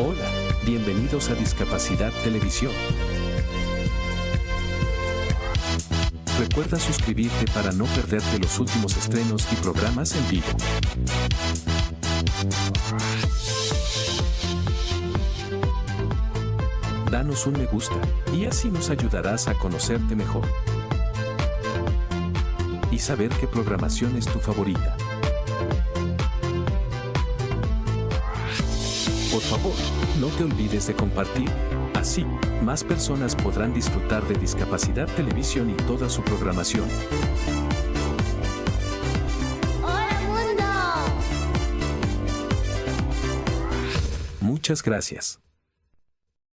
Hola, bienvenidos a Discapacidad Televisión. Recuerda suscribirte para no perderte los últimos estrenos y programas en vivo. Danos un me gusta, y así nos ayudarás a conocerte mejor. Y saber qué programación es tu favorita. Por favor, no te olvides de compartir. Así, más personas podrán disfrutar de Discapacidad Televisión y toda su programación. ¡Hola, mundo! Muchas gracias.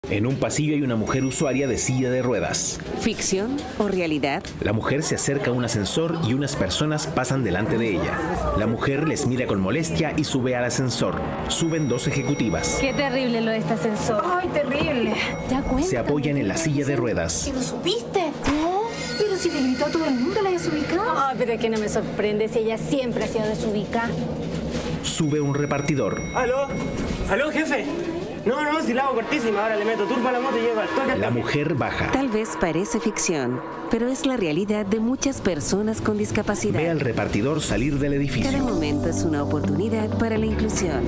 En un pasillo hay una mujer usuaria de silla de ruedas. ¿Ficción o realidad? La mujer se acerca a un ascensor y unas personas pasan delante de ella. La mujer les mira con molestia y sube al ascensor. Suben dos ejecutivas. Qué terrible lo de este ascensor. ¡Ay, terrible! Ya cuenta. Se apoyan en la silla de ruedas. ¿Que lo supiste? No, pero si le gritó a todo el mundo, la desubicó. Ah, pero es que no me sorprende si ella siempre ha sido desubicada. Sube un repartidor. ¿Aló? ¿Aló, jefe? No, si la hago cortísima, ahora le meto turbo a la moto y llego al toque. La mujer baja. Tal vez parece ficción, pero es la realidad de muchas personas con discapacidad. Ve al repartidor salir del Cada edificio. momento es una oportunidad para la inclusión.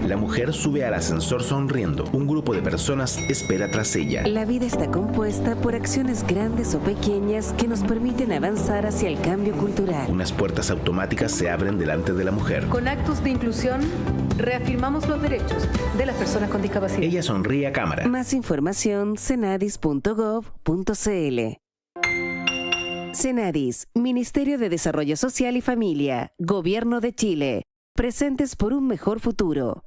La mujer sube al ascensor sonriendo. Un grupo de personas espera tras ella. La vida está compuesta por acciones grandes o pequeñas que nos permiten avanzar hacia el cambio cultural. Unas puertas automáticas se abren delante de la mujer. Con actos de inclusión, reafirmamos los derechos de las personas con discapacidad. Ella sonríe a cámara. Más información, cenadis.gov.cl. Cenadis, Ministerio de Desarrollo Social y Familia, Gobierno de Chile. Presentes por un mejor futuro.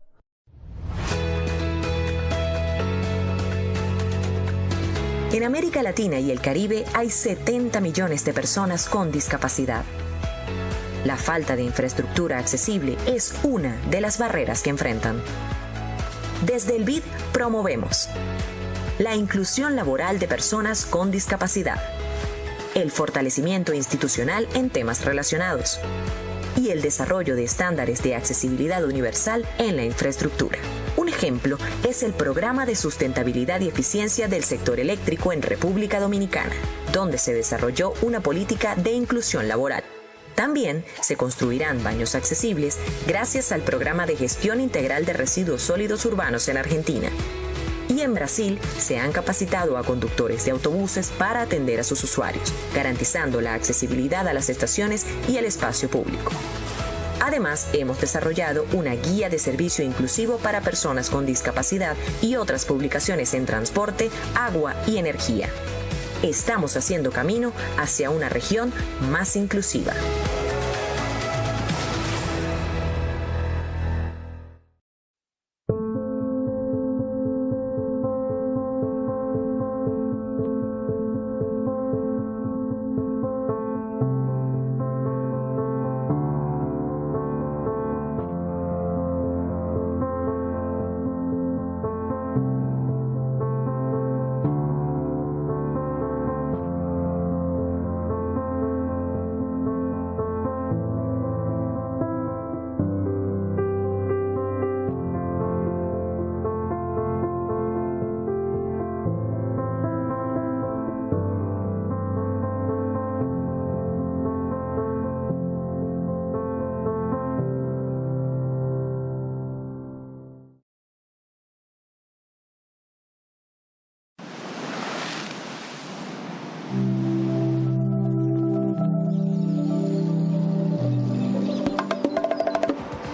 En América Latina y el Caribe hay 70 millones de personas con discapacidad. La falta de infraestructura accesible es una de las barreras que enfrentan. Desde el BID promovemos la inclusión laboral de personas con discapacidad, el fortalecimiento institucional en temas relacionados y el desarrollo de estándares de accesibilidad universal en la infraestructura. Un ejemplo es el Programa de Sustentabilidad y Eficiencia del Sector Eléctrico en República Dominicana, donde se desarrolló una política de inclusión laboral. También se construirán baños accesibles gracias al Programa de Gestión Integral de Residuos Sólidos Urbanos en Argentina. Y en Brasil se han capacitado a conductores de autobuses para atender a sus usuarios, garantizando la accesibilidad a las estaciones y el espacio público. Además, hemos desarrollado una guía de servicio inclusivo para personas con discapacidad y otras publicaciones en transporte, agua y energía. Estamos haciendo camino hacia una región más inclusiva.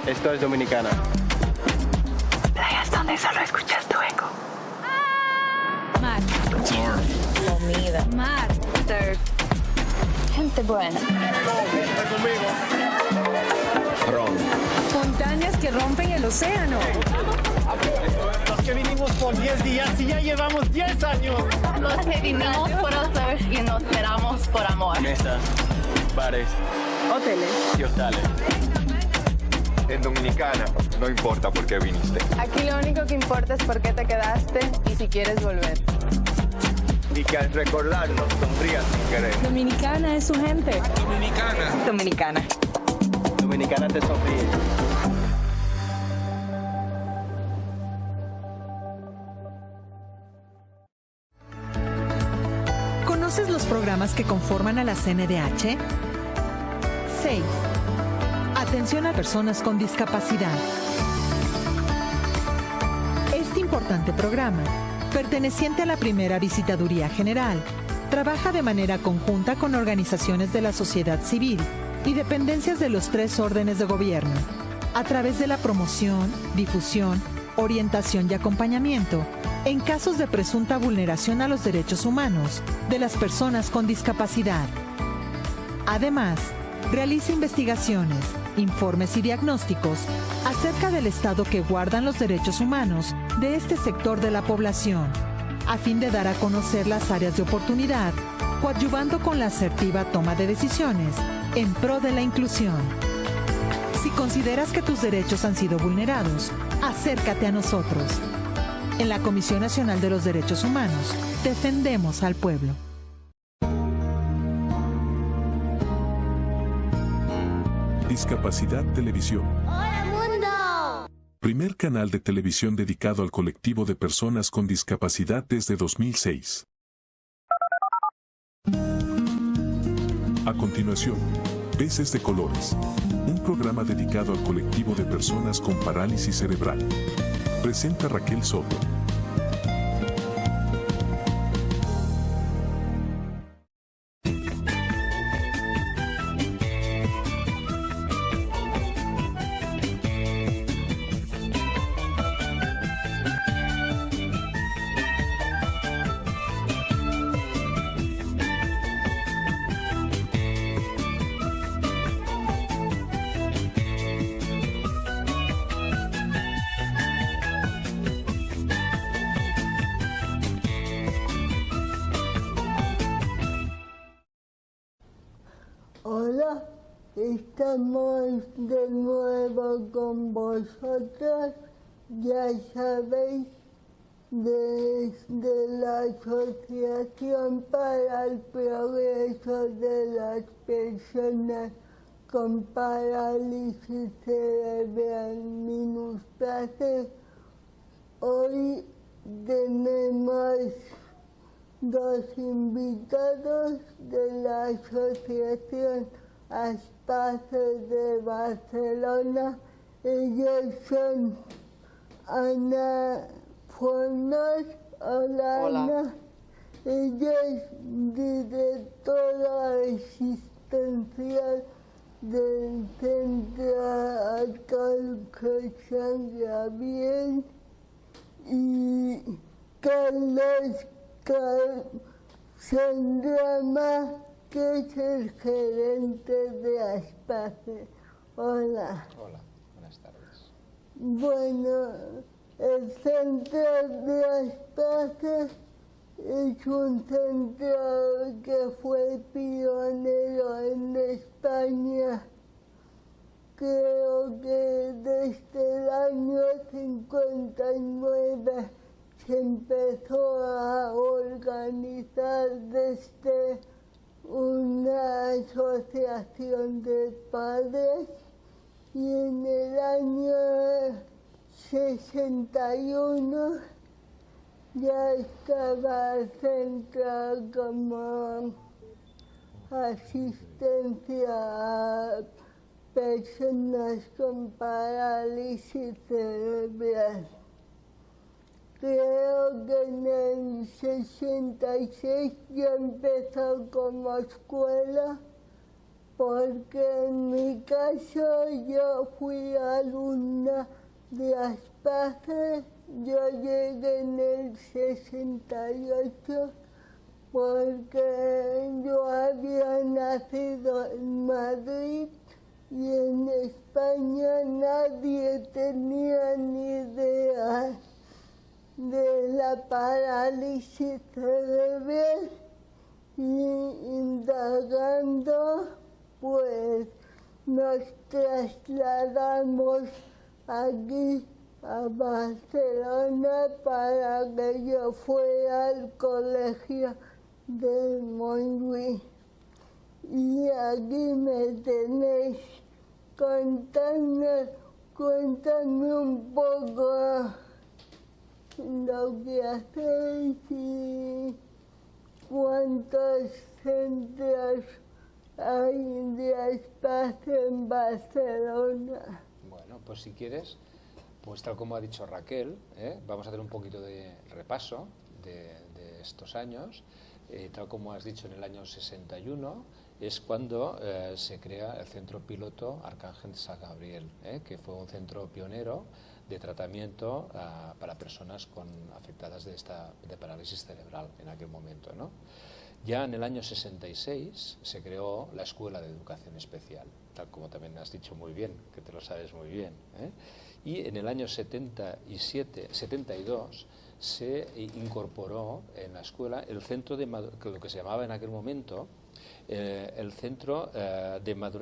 Esto es Dominicana. Playas donde solo escuchas tu eco. Mar. Comida. Mar. Surf. Gente buena. Ron. Montañas que rompen el océano. Los que vinimos por 10 días y ya llevamos 10 años. Los que vinimos por hacer y nos quedamos por amor. Mesas, bares, Hoteles. y hostales. En Dominicana, no importa por qué viniste. Aquí lo único que importa es por qué te quedaste y si quieres volver. Y que al recordarnos sonrías sin querer. Dominicana es su gente. Dominicana. Dominicana te sonríe. los programas que conforman a la CNDH? 6. Atención a personas con discapacidad. Este importante programa, perteneciente a la primera Visitaduría General, trabaja de manera conjunta con organizaciones de la sociedad civil y dependencias de los 3 órdenes de gobierno, a través de la promoción, difusión, orientación y acompañamiento en casos de presunta vulneración a los derechos humanos de las personas con discapacidad. Además, realiza investigaciones, informes y diagnósticos acerca del estado que guardan los derechos humanos de este sector de la población, a fin de dar a conocer las áreas de oportunidad, coadyuvando con la asertiva toma de decisiones en pro de la inclusión. Si consideras que tus derechos han sido vulnerados, acércate a nosotros. En la Comisión Nacional de los Derechos Humanos, defendemos al pueblo. Discapacidad Televisión. ¡Hola mundo! Primer canal de televisión dedicado al colectivo de personas con discapacidad desde 2006. A continuación, Veces de Colores. Un programa dedicado al colectivo de personas con parálisis cerebral. Presenta Raquel Soto. Hola, estamos de nuevo con vosotros. Ya sabéis, desde la Asociación para el Progreso de las Personas con Parálisis Cerebral Minusplace, hoy tenemos 2 invitados de la Asociación Aspace de Barcelona. Ellos son Ana Fornos. Hola. Ana. Ella es directora asistencial del Centro Alcohólico San Gabriel. Y Carlos Sandrama, que es el gerente de Aspace. Hola. Hola, buenas tardes. Bueno, el centro de Aspace es un centro que fue pionero en España. Creo que desde el año 59 se empezó a organizar desde una asociación de padres y en el año 61 ya estaba el centro como asistencia a personas con parálisis cerebral. Creo que en el 66 ya empezó como escuela, porque en mi caso yo fui alumna de Aspace. Yo llegué en el 68 porque yo había nacido en Madrid y en España nadie tenía ni idea de la parálisis cerebral, y indagando pues nos trasladamos aquí a Barcelona para que yo fuera al colegio de Montjuïc. Y aquí me tenéis. Cuéntame un poco lo que hacéis y cuántos centros hay de espacio en Barcelona? Bueno, pues si quieres, pues tal como ha dicho Raquel, vamos a hacer un poquito de repaso de estos años. Tal como has dicho, en el año 61 es cuando se crea el centro piloto Arcángel San Gabriel, que fue un centro pionero de tratamiento para personas afectadas de parálisis cerebral en aquel momento, ¿no? Ya en el año 66 se creó la Escuela de Educación Especial, tal como también has dicho muy bien, que te lo sabes muy bien, y en el año 72 se incorporó en la escuela el centro de lo que se llamaba en aquel momento el centro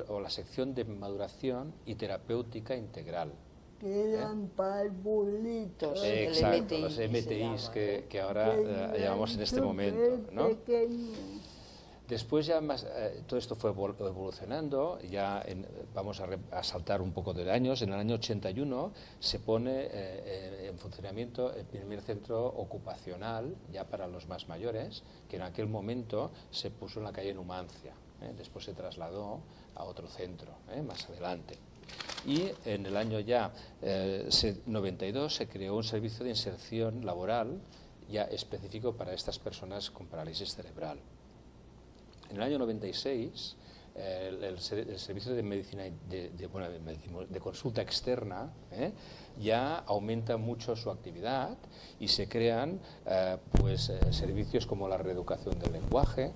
o la sección de maduración y terapéutica integral. Que eran parvulitos. Exacto, los MTIs que ahora llamamos en este momento, ¿no? Después ya más, todo esto fue evolucionando, ya vamos a saltar un poco de años. En el año 81 se pone en funcionamiento el primer centro ocupacional, ya para los más mayores, que en aquel momento se puso en la calle Numancia, después se trasladó a otro centro, más adelante. Y en el año ya 92 se creó un servicio de inserción laboral ya específico para estas personas con parálisis cerebral. En el año 96 el servicio de medicina de consulta externa ya aumenta mucho su actividad y se crean servicios como la reeducación del lenguaje,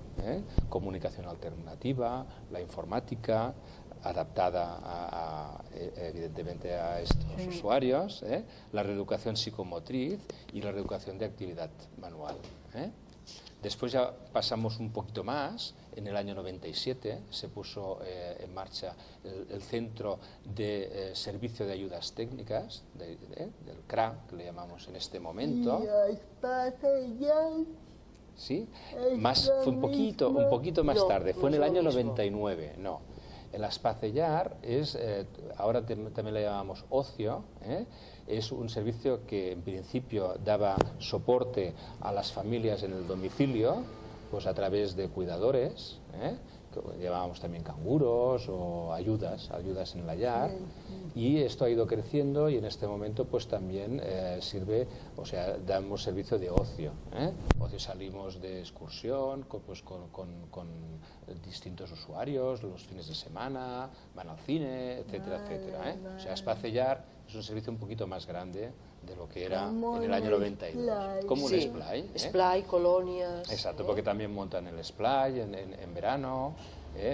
comunicación alternativa, la informática adaptada evidentemente a estos usuarios, la reeducación psicomotriz y la reeducación de actividad manual. Después ya pasamos un poquito más. En el año 97 se puso en marcha el Centro de Servicio de Ayudas Técnicas, del CRA, que le llamamos en este momento. ¿Sí? Fue un poquito más tarde, fue en el año 99, no. El Espacellar ahora también le llamamos ocio, es un servicio que en principio daba soporte a las familias en el domicilio, pues a través de cuidadores, que llamábamos también canguros o ayudas en el hallar, y esto ha ido creciendo y en este momento pues también sirve, o sea, damos servicio de ocio, ocio, salimos de excursión con distintos usuarios los fines de semana, van al cine, etcétera, etcétera, O sea, Espacellar es un servicio un poquito más grande de lo que era en el año 92. Como un Splay. Splay, colonias. Exacto, porque también montan el Splay en verano,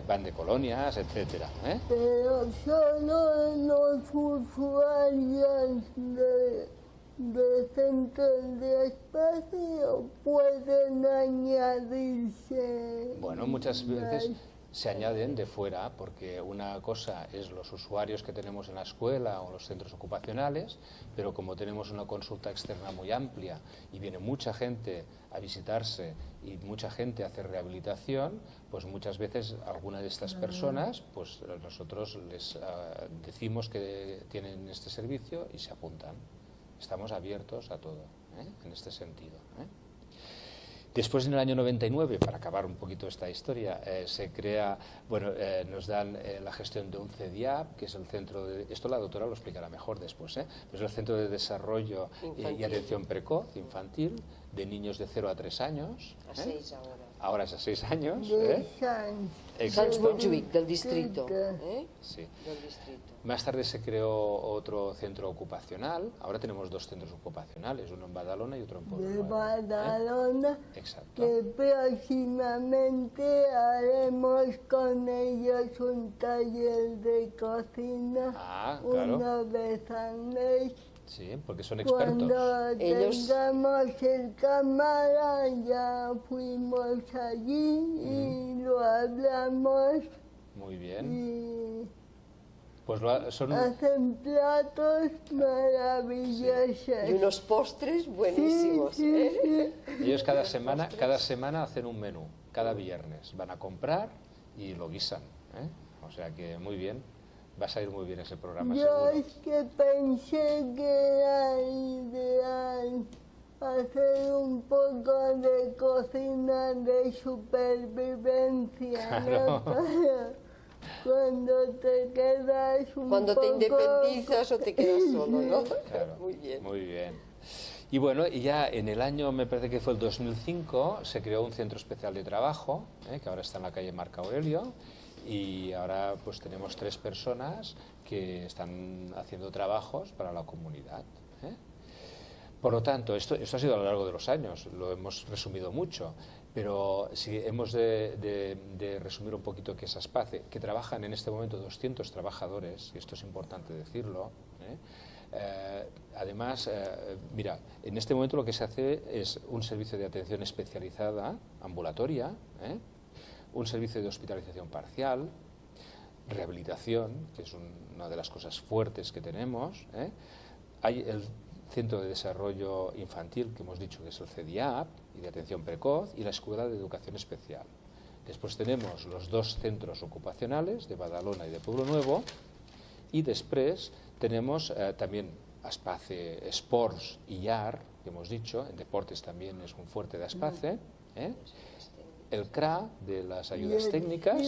van de colonias, etcétera. Pero solo los usuarios de centros de espacio pueden añadirse. Bueno, muchas veces se añaden de fuera, porque una cosa es los usuarios que tenemos en la escuela o los centros ocupacionales, pero como tenemos una consulta externa muy amplia y viene mucha gente a visitarse y mucha gente a hacer rehabilitación, pues muchas veces alguna de estas personas, pues nosotros les decimos que tienen este servicio y se apuntan. Estamos abiertos a todo, en este sentido. Después, en el año 99, para acabar un poquito esta historia, se crea, nos dan la gestión de un CEDIAP, que es el centro de, esto la doctora lo explicará mejor después, pero es el Centro de Desarrollo y Atención Precoz Infantil de niños de 0 a 3 años. A 6 ahora. Ahora es a 6 años. Sants Montjuïc, del distrito. Sí. Del distrito. Más tarde se creó otro centro ocupacional. Ahora tenemos 2 centros ocupacionales, uno en Badalona y otro en Puebla. De Badalona, Exacto. Que próximamente haremos con ellos un taller de cocina una vez al mes. Sí, porque son expertos. Cuando tengamos el cámara ya fuimos allí y lo hablamos. Muy bien. Y pues hacen platos maravillosos. Sí. Y unos postres buenísimos. Ellos cada semana hacen un menú, cada viernes. Van a comprar y lo guisan. O sea que muy bien. Vas a ir muy bien ese programa, Yo seguro. Es que pensé que era ideal hacer un poco de cocina de supervivencia, claro. ¿no? Cuando te quedas un Cuando poco... te independizas o te quedas solo, ¿no? Claro, muy bien. Muy bien. Y bueno, y ya en el año, me parece que fue el 2005, se creó un centro especial de trabajo, que ahora está en la calle Marco Aurelio, y ahora pues tenemos 3 personas que están haciendo trabajos para la comunidad. Por lo tanto, esto ha sido a lo largo de los años, lo hemos resumido mucho, pero si hemos de resumir un poquito qué es Aspace, que trabajan en este momento 200 trabajadores, y esto es importante decirlo. Además, mira, en este momento lo que se hace es un servicio de atención especializada, ambulatoria, un servicio de hospitalización parcial, rehabilitación, que es una de las cosas fuertes que tenemos. Hay el Centro de Desarrollo Infantil, que hemos dicho que es el CEDIAP, y de atención precoz, y la Escuela de Educación Especial. Después tenemos los 2 centros ocupacionales, de Badalona y de Pueblo Nuevo, y después tenemos también Aspace Sports y IAR, que hemos dicho, en deportes también es un fuerte de Aspace, el CRA, de las ayudas técnicas,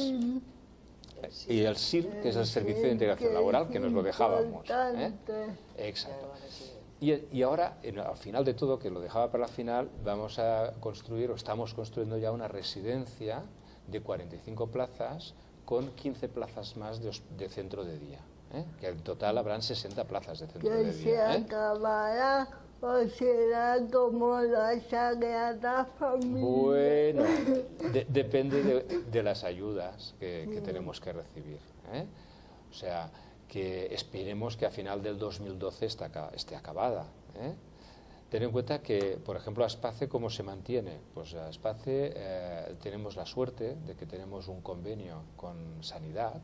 y el SIL, que es el Servicio de Integración Laboral, que nos lo dejábamos. Exacto. Y ahora, al final de todo, que lo dejaba para la final, vamos a construir, o estamos construyendo ya una residencia de 45 plazas con 15 plazas más de centro de día. Que en total habrán 60 plazas de centro de día. ¿Que se acabará o será como la Sagrada Familia? Bueno, depende de las ayudas que tenemos que recibir. O sea, que esperemos que a final del 2012 esté acabada. Ten en cuenta que, por ejemplo, Aspace, ¿cómo se mantiene? Pues Aspace tenemos la suerte de que tenemos un convenio con Sanidad,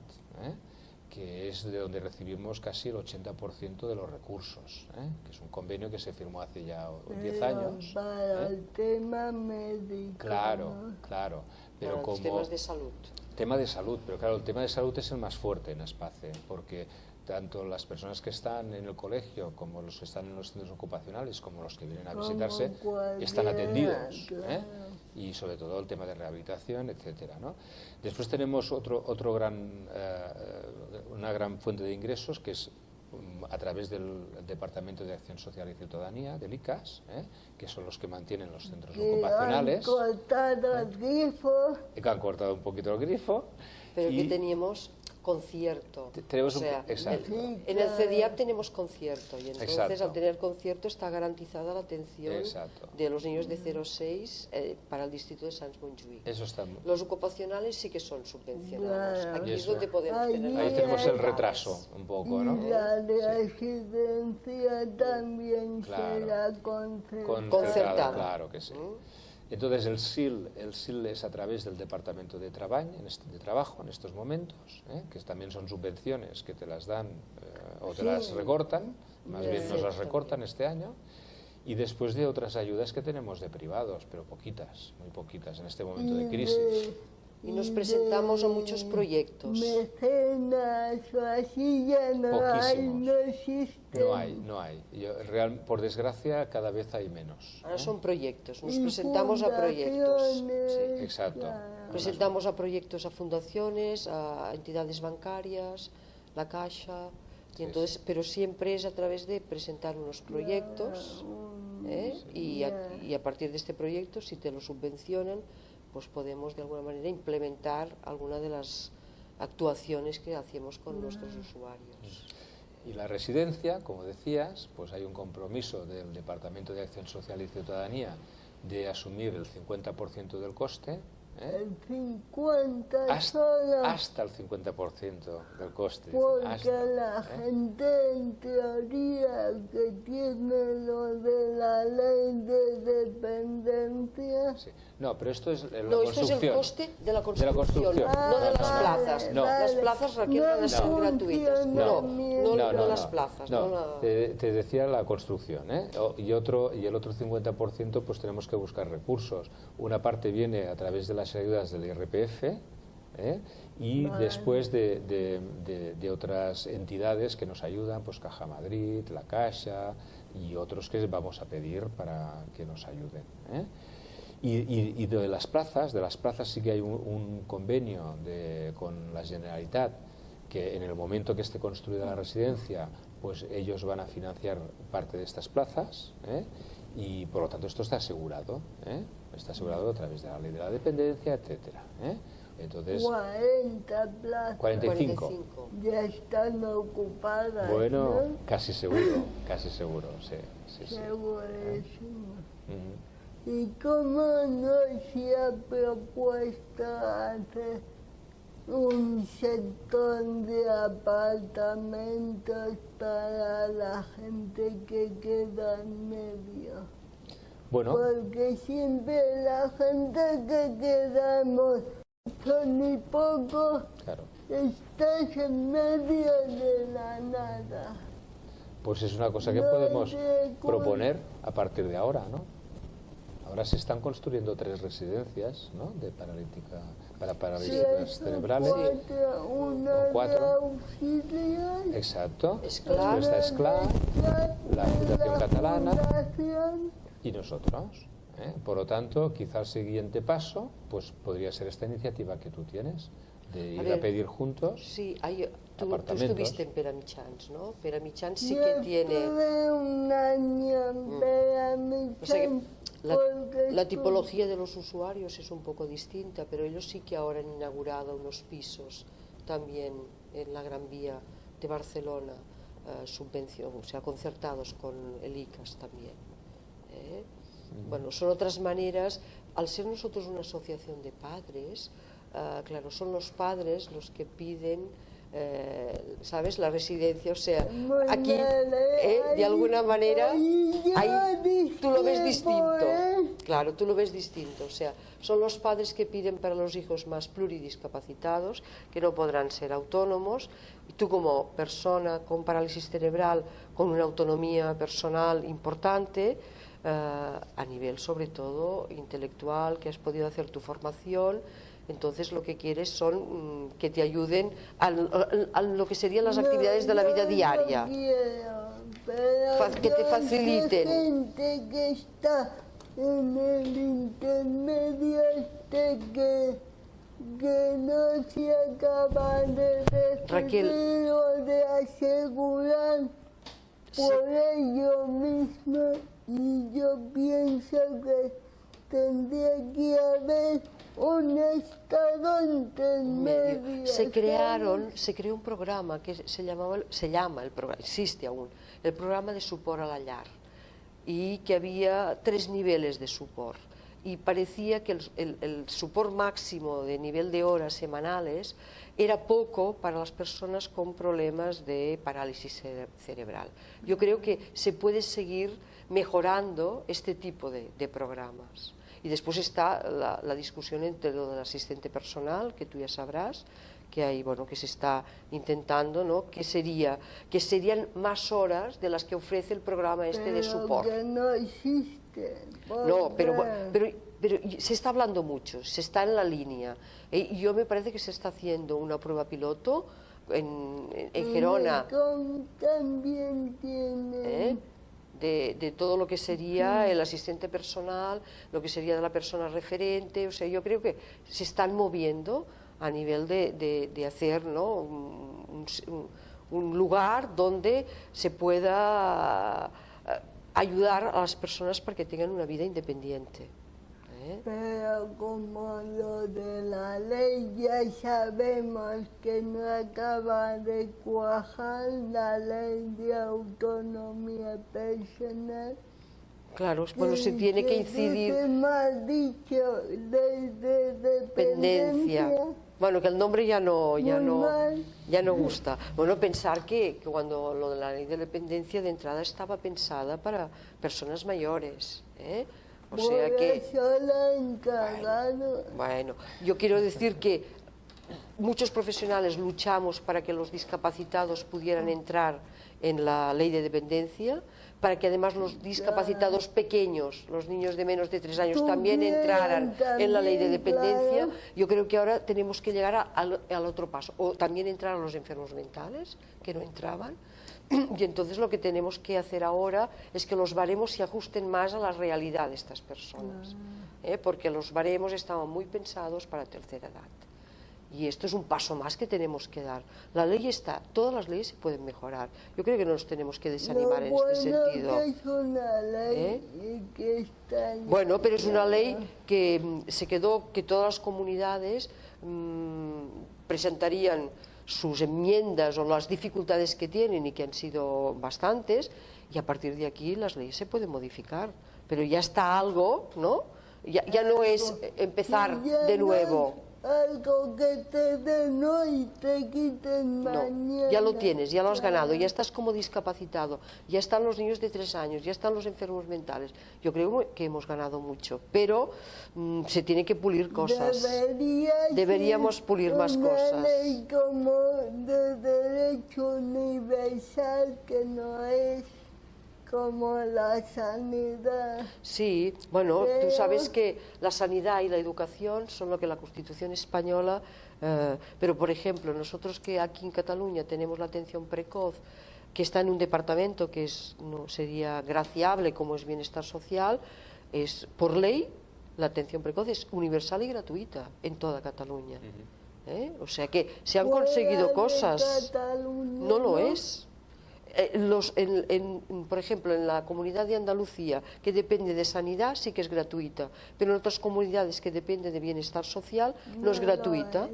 que es de donde recibimos casi el 80% de los recursos, que es un convenio que se firmó hace ya 10 años. Para el tema médico. Claro, claro. Pero para como los temas de salud. Tema de salud, pero claro, el tema de salud es el más fuerte en Aspace, porque tanto las personas que están en el colegio como los que están en los centros ocupacionales como los que vienen a visitarse están atendidos, y sobre todo el tema de rehabilitación, etcétera, ¿no? Después tenemos una gran fuente de ingresos, que es a través del Departamento de Acción Social y Ciudadanía, del ICAS, que son los que mantienen los centros ocupacionales. Han cortado el grifo. Que han cortado un poquito el grifo. Pero que teníamos concierto. Tenemos exacto. En el CEDIAP tenemos concierto, y entonces al tener concierto está garantizada la atención de los niños de 0 a 6 para el distrito de Sants Montjuïc. Eso está. Los ocupacionales sí que son subvencionados. Aquí es donde podemos tener. Ahí tenemos el retraso un poco, ¿no? Y la residencia también será concertada. Claro que sí. Entonces el SIL es a través del Departamento de Trabajo en estos momentos, que también son subvenciones que te las dan o te las recortan, más bien nos las recortan este año, y después de otras ayudas que tenemos de privados, pero poquitas, muy poquitas en este momento de crisis. Y nos presentamos a muchos proyectos. Mecenas o así ya no hay, no existen. No hay. Por desgracia, cada vez hay menos. Ahora son proyectos, nos presentamos a proyectos. Sí, exacto. Presentamos a proyectos, a fundaciones, a entidades bancarias, la Caixa, y entonces, pero siempre es a través de presentar unos proyectos, y a partir de este proyecto, si te lo subvencionan, pues podemos de alguna manera implementar alguna de las actuaciones que hacemos con nuestros usuarios. Y la residencia, como decías, pues hay un compromiso del Departamento de Acción Social y Ciudadanía de asumir el 50% del coste. El 50% hasta el 50% del coste. Porque la gente en teoría que tiene lo de la ley de dependencia. Sí. No, pero esto es la construcción. Esto es el coste de la construcción, no de las plazas. No. Las plazas van a ser gratuitas. No las plazas. Te decía la construcción, y el otro 50% pues tenemos que buscar recursos. Una parte viene a través de las ayudas del IRPF, Y después de otras entidades que nos ayudan, pues Caja Madrid, La Caixa y otros que vamos a pedir para que nos ayuden. Y de las plazas sí que hay un convenio con la Generalitat, que en el momento que esté construida la residencia, pues ellos van a financiar parte de estas plazas, y por lo tanto esto está asegurado a través de la ley de la dependencia, etcétera. Entonces, 40 plazas. 45. Ya están ocupadas. Bueno, ¿no? casi seguro, sí. Segurísimo. ¿Y cómo no se ha propuesto hacer un sector de apartamentos para la gente que queda en medio? Bueno. Porque siempre la gente que quedamos son muy pocos, claro, estás en medio de la nada. Pues es una cosa que podemos proponer a partir de ahora, ¿no? Ahora se están construyendo 3 residencias, ¿no?, para paralíticas cerebrales. Una 4. Exacto. Después está Esclar, la Fundación Catalana y nosotros. Por lo tanto, quizá el siguiente paso pues podría ser esta iniciativa que tú tienes, de ir a pedir juntos. Sí, tú estuviste en Peramitjans, ¿no? Peramitjans sí Yo que tiene... estuve un año en Peramitjans. O sea que la tipología de los usuarios es un poco distinta, pero ellos sí que ahora han inaugurado unos pisos también en la Gran Vía de Barcelona, concertados con el ICAS también. Bueno, son otras maneras. Al ser nosotros una asociación de padres, claro, son los padres los que piden, ¿sabes?, la residencia. O sea, aquí, de alguna manera, tú lo ves distinto. Claro, tú lo ves distinto. O sea, son los padres que piden para los hijos más pluridiscapacitados, que no podrán ser autónomos, y tú como persona con parálisis cerebral, con una autonomía personal importante, a nivel sobre todo intelectual, que has podido hacer tu formación, entonces lo que quieres son que te ayuden a lo que serían las actividades de la vida diaria, que te faciliten. Gente que está en el intermedio que no se acaba de referir o de asegurar por ello mismo. Y yo pienso que tendría que haber un estado intermedio. Se creó un programa que existe aún, el programa de suport a la llar, y que había 3 niveles de suport. Y parecía que el suport máximo de nivel de horas semanales era poco para las personas con problemas de parálisis cerebral. Yo creo que se puede seguir mejorando este tipo de programas. Y después está la discusión entre lo del asistente personal, que tú ya sabrás, que hay, bueno, que se está intentando, ¿no?, que serían más horas de las que ofrece el programa de support. Que no existe. No, pero se está hablando mucho, se está en la línea. Y yo me parece que se está haciendo una prueba piloto en Gerona. También tiene... De todo lo que sería el asistente personal, lo que sería de la persona referente. O sea, yo creo que se están moviendo a nivel de hacer, ¿no?, un lugar donde se pueda ayudar a las personas para que tengan una vida independiente. Pero como lo de la ley ya sabemos que no acaba de cuajar, la ley de autonomía personal. Claro, bueno, se tiene que incidir. Más dicho, de dependencia. Bueno, que el nombre ya no gusta. Bueno, pensar que cuando lo de la ley de dependencia de entrada estaba pensada para personas mayores, O sea que, bueno, yo quiero decir que muchos profesionales luchamos para que los discapacitados pudieran entrar en la ley de dependencia, para que además los discapacitados pequeños, los niños de menos de 3 años, también entraran en la ley de dependencia. Yo creo que ahora tenemos que llegar al otro paso, o también entrar a los enfermos mentales, que no entraban. Y entonces lo que tenemos que hacer ahora es que los baremos se ajusten más a la realidad de estas personas, porque los baremos estaban muy pensados para tercera edad. Y esto es un paso más que tenemos que dar. La ley está, todas las leyes se pueden mejorar. Yo creo que no nos tenemos que desanimar en este sentido. Es una ley que está... Bueno, pero es una ley que se quedó, que todas las comunidades presentarían sus enmiendas o las dificultades que tienen y que han sido bastantes, y a partir de aquí las leyes se pueden modificar. Pero ya está algo, ¿no? Ya no es empezar de nuevo. Algo que te den hoy te quiten mañana. No, ya lo tienes, ya lo has ganado, ya estás como discapacitado, ya están los niños de 3 años, ya están los enfermos mentales. Yo creo que hemos ganado mucho, pero se tiene que pulir cosas. Deberíamos pulir más cosas. Una ley como de derecho universal, que no es como la sanidad. Sí, bueno, tú sabes que la sanidad y la educación son lo que la Constitución española, pero por ejemplo, nosotros que aquí en Cataluña tenemos la atención precoz, que está en un departamento que no sería graciable como es bienestar social, es por ley la atención precoz es universal y gratuita en toda Cataluña. O sea que se han conseguido cosas. No lo es. Por ejemplo, en la comunidad de Andalucía, que depende de sanidad, sí que es gratuita, pero en otras comunidades que dependen de bienestar social, no es gratuita,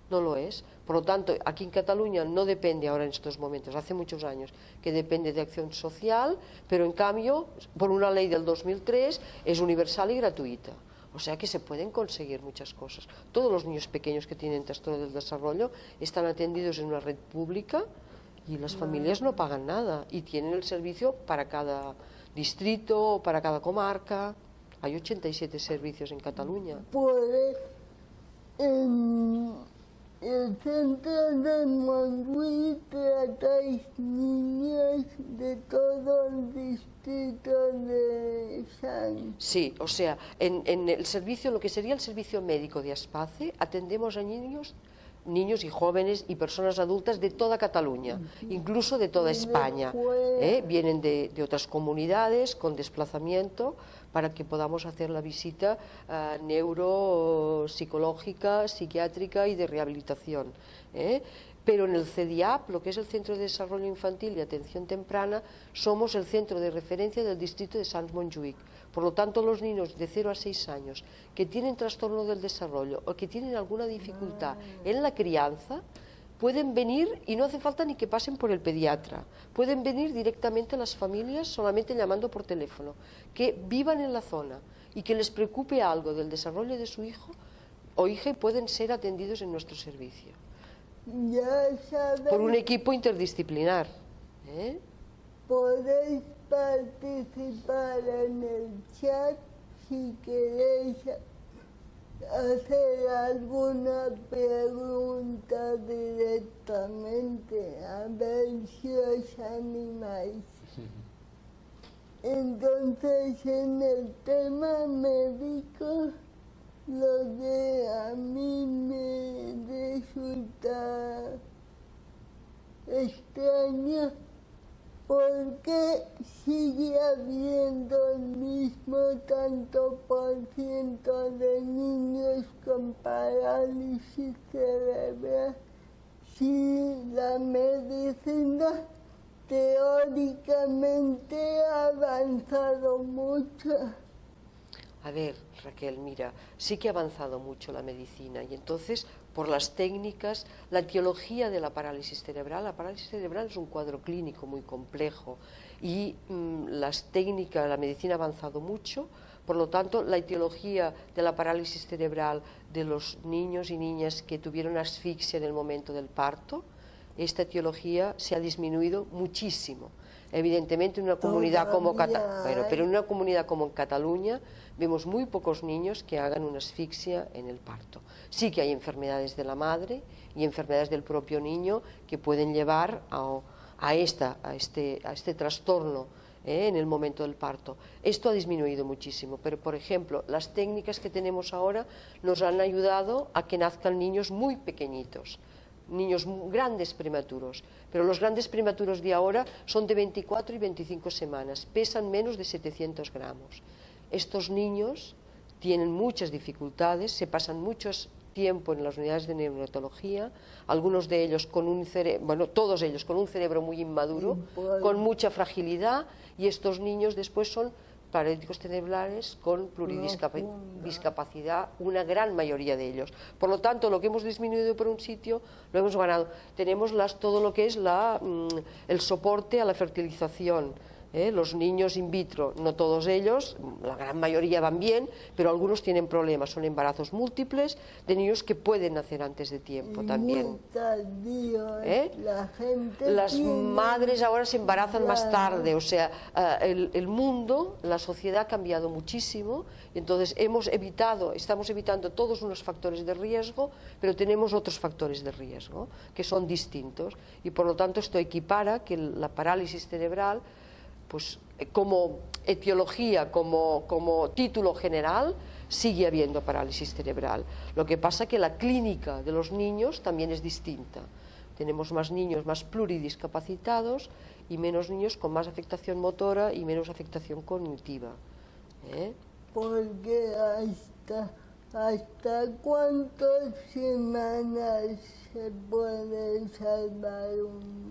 no lo es. Por lo tanto, aquí en Cataluña no depende ahora en estos momentos, hace muchos años que depende de acción social, pero en cambio, por una ley del 2003, es universal y gratuita. O sea que se pueden conseguir muchas cosas. Todos los niños pequeños que tienen trastorno del desarrollo están atendidos en una red pública, y las familias no pagan nada y tienen el servicio para cada distrito, para cada comarca. Hay 87 servicios en Cataluña. Pues en el centro de Montjuïc tratáis niños de todo el distrito de Sant. Sí, o sea, en el servicio, lo que sería el servicio médico de Aspace, atendemos a niños y jóvenes y personas adultas de toda Cataluña, incluso de toda España. Vienen de otras comunidades con desplazamiento para que podamos hacer la visita neuropsicológica, psiquiátrica y de rehabilitación. Pero en el CEDIAP, lo que es el Centro de Desarrollo Infantil y Atención Temprana, somos el centro de referencia del distrito de Sant-Montjuïc. Por lo tanto, los niños de 0 a 6 años que tienen trastorno del desarrollo o que tienen alguna dificultad en la crianza, pueden venir y no hace falta ni que pasen por el pediatra. Pueden venir directamente las familias solamente llamando por teléfono, que vivan en la zona y que les preocupe algo del desarrollo de su hijo o hija y pueden ser atendidos en nuestro servicio. Por un equipo interdisciplinar. Podéis participar en el chat si queréis hacer alguna pregunta directamente, a ver si os animáis. Entonces, en el tema médico, lo que a mí me resulta extraño, porque sigue habiendo el mismo tanto por ciento de niños con parálisis cerebral, si la medicina teóricamente ha avanzado mucho. A ver, Raquel, mira, sí que ha avanzado mucho la medicina y entonces, por las técnicas, la etiología de la parálisis cerebral es un cuadro clínico muy complejo y las técnicas, la medicina ha avanzado mucho, por lo tanto, la etiología de la parálisis cerebral de los niños y niñas que tuvieron asfixia en el momento del parto, esta etiología se ha disminuido muchísimo. Evidentemente en una comunidad como pero en una comunidad como en Cataluña vemos muy pocos niños que hagan una asfixia en el parto. Sí que hay enfermedades de la madre y enfermedades del propio niño que pueden llevar a a este trastorno en el momento del parto. Esto ha disminuido muchísimo, pero por ejemplo, las técnicas que tenemos ahora nos han ayudado a que nazcan niños muy pequeñitos, niños grandes prematuros, pero los grandes prematuros de ahora son de 24 y 25 semanas, pesan menos de 700 gramos. Estos niños tienen muchas dificultades, se pasan muchos tiempo en las unidades de neonatología, algunos de ellos con un cerebro, bueno, todos ellos con un cerebro muy inmaduro, con mucha fragilidad, y estos niños después son paralíticos cerebrales con pluridiscapacidad, una gran mayoría de ellos. Por lo tanto, lo que hemos disminuido por un sitio, lo hemos ganado. Tenemos todo lo que es el soporte a la fertilización. Los niños in vitro, no todos ellos, la gran mayoría van bien, pero algunos tienen problemas, son embarazos múltiples de niños que pueden nacer antes de tiempo también. Las madres ahora se embarazan más tarde, o sea, el mundo, la sociedad ha cambiado muchísimo, entonces estamos evitando todos unos factores de riesgo, pero tenemos otros factores de riesgo que son distintos, y por lo tanto esto equipara que la parálisis cerebral, pues como etiología, como título general, sigue habiendo parálisis cerebral. Lo que pasa es que la clínica de los niños también es distinta. Tenemos más niños más pluridiscapacitados y menos niños con más afectación motora y menos afectación cognitiva. Porque ¿hasta cuántas semanas se puede salvar un niño?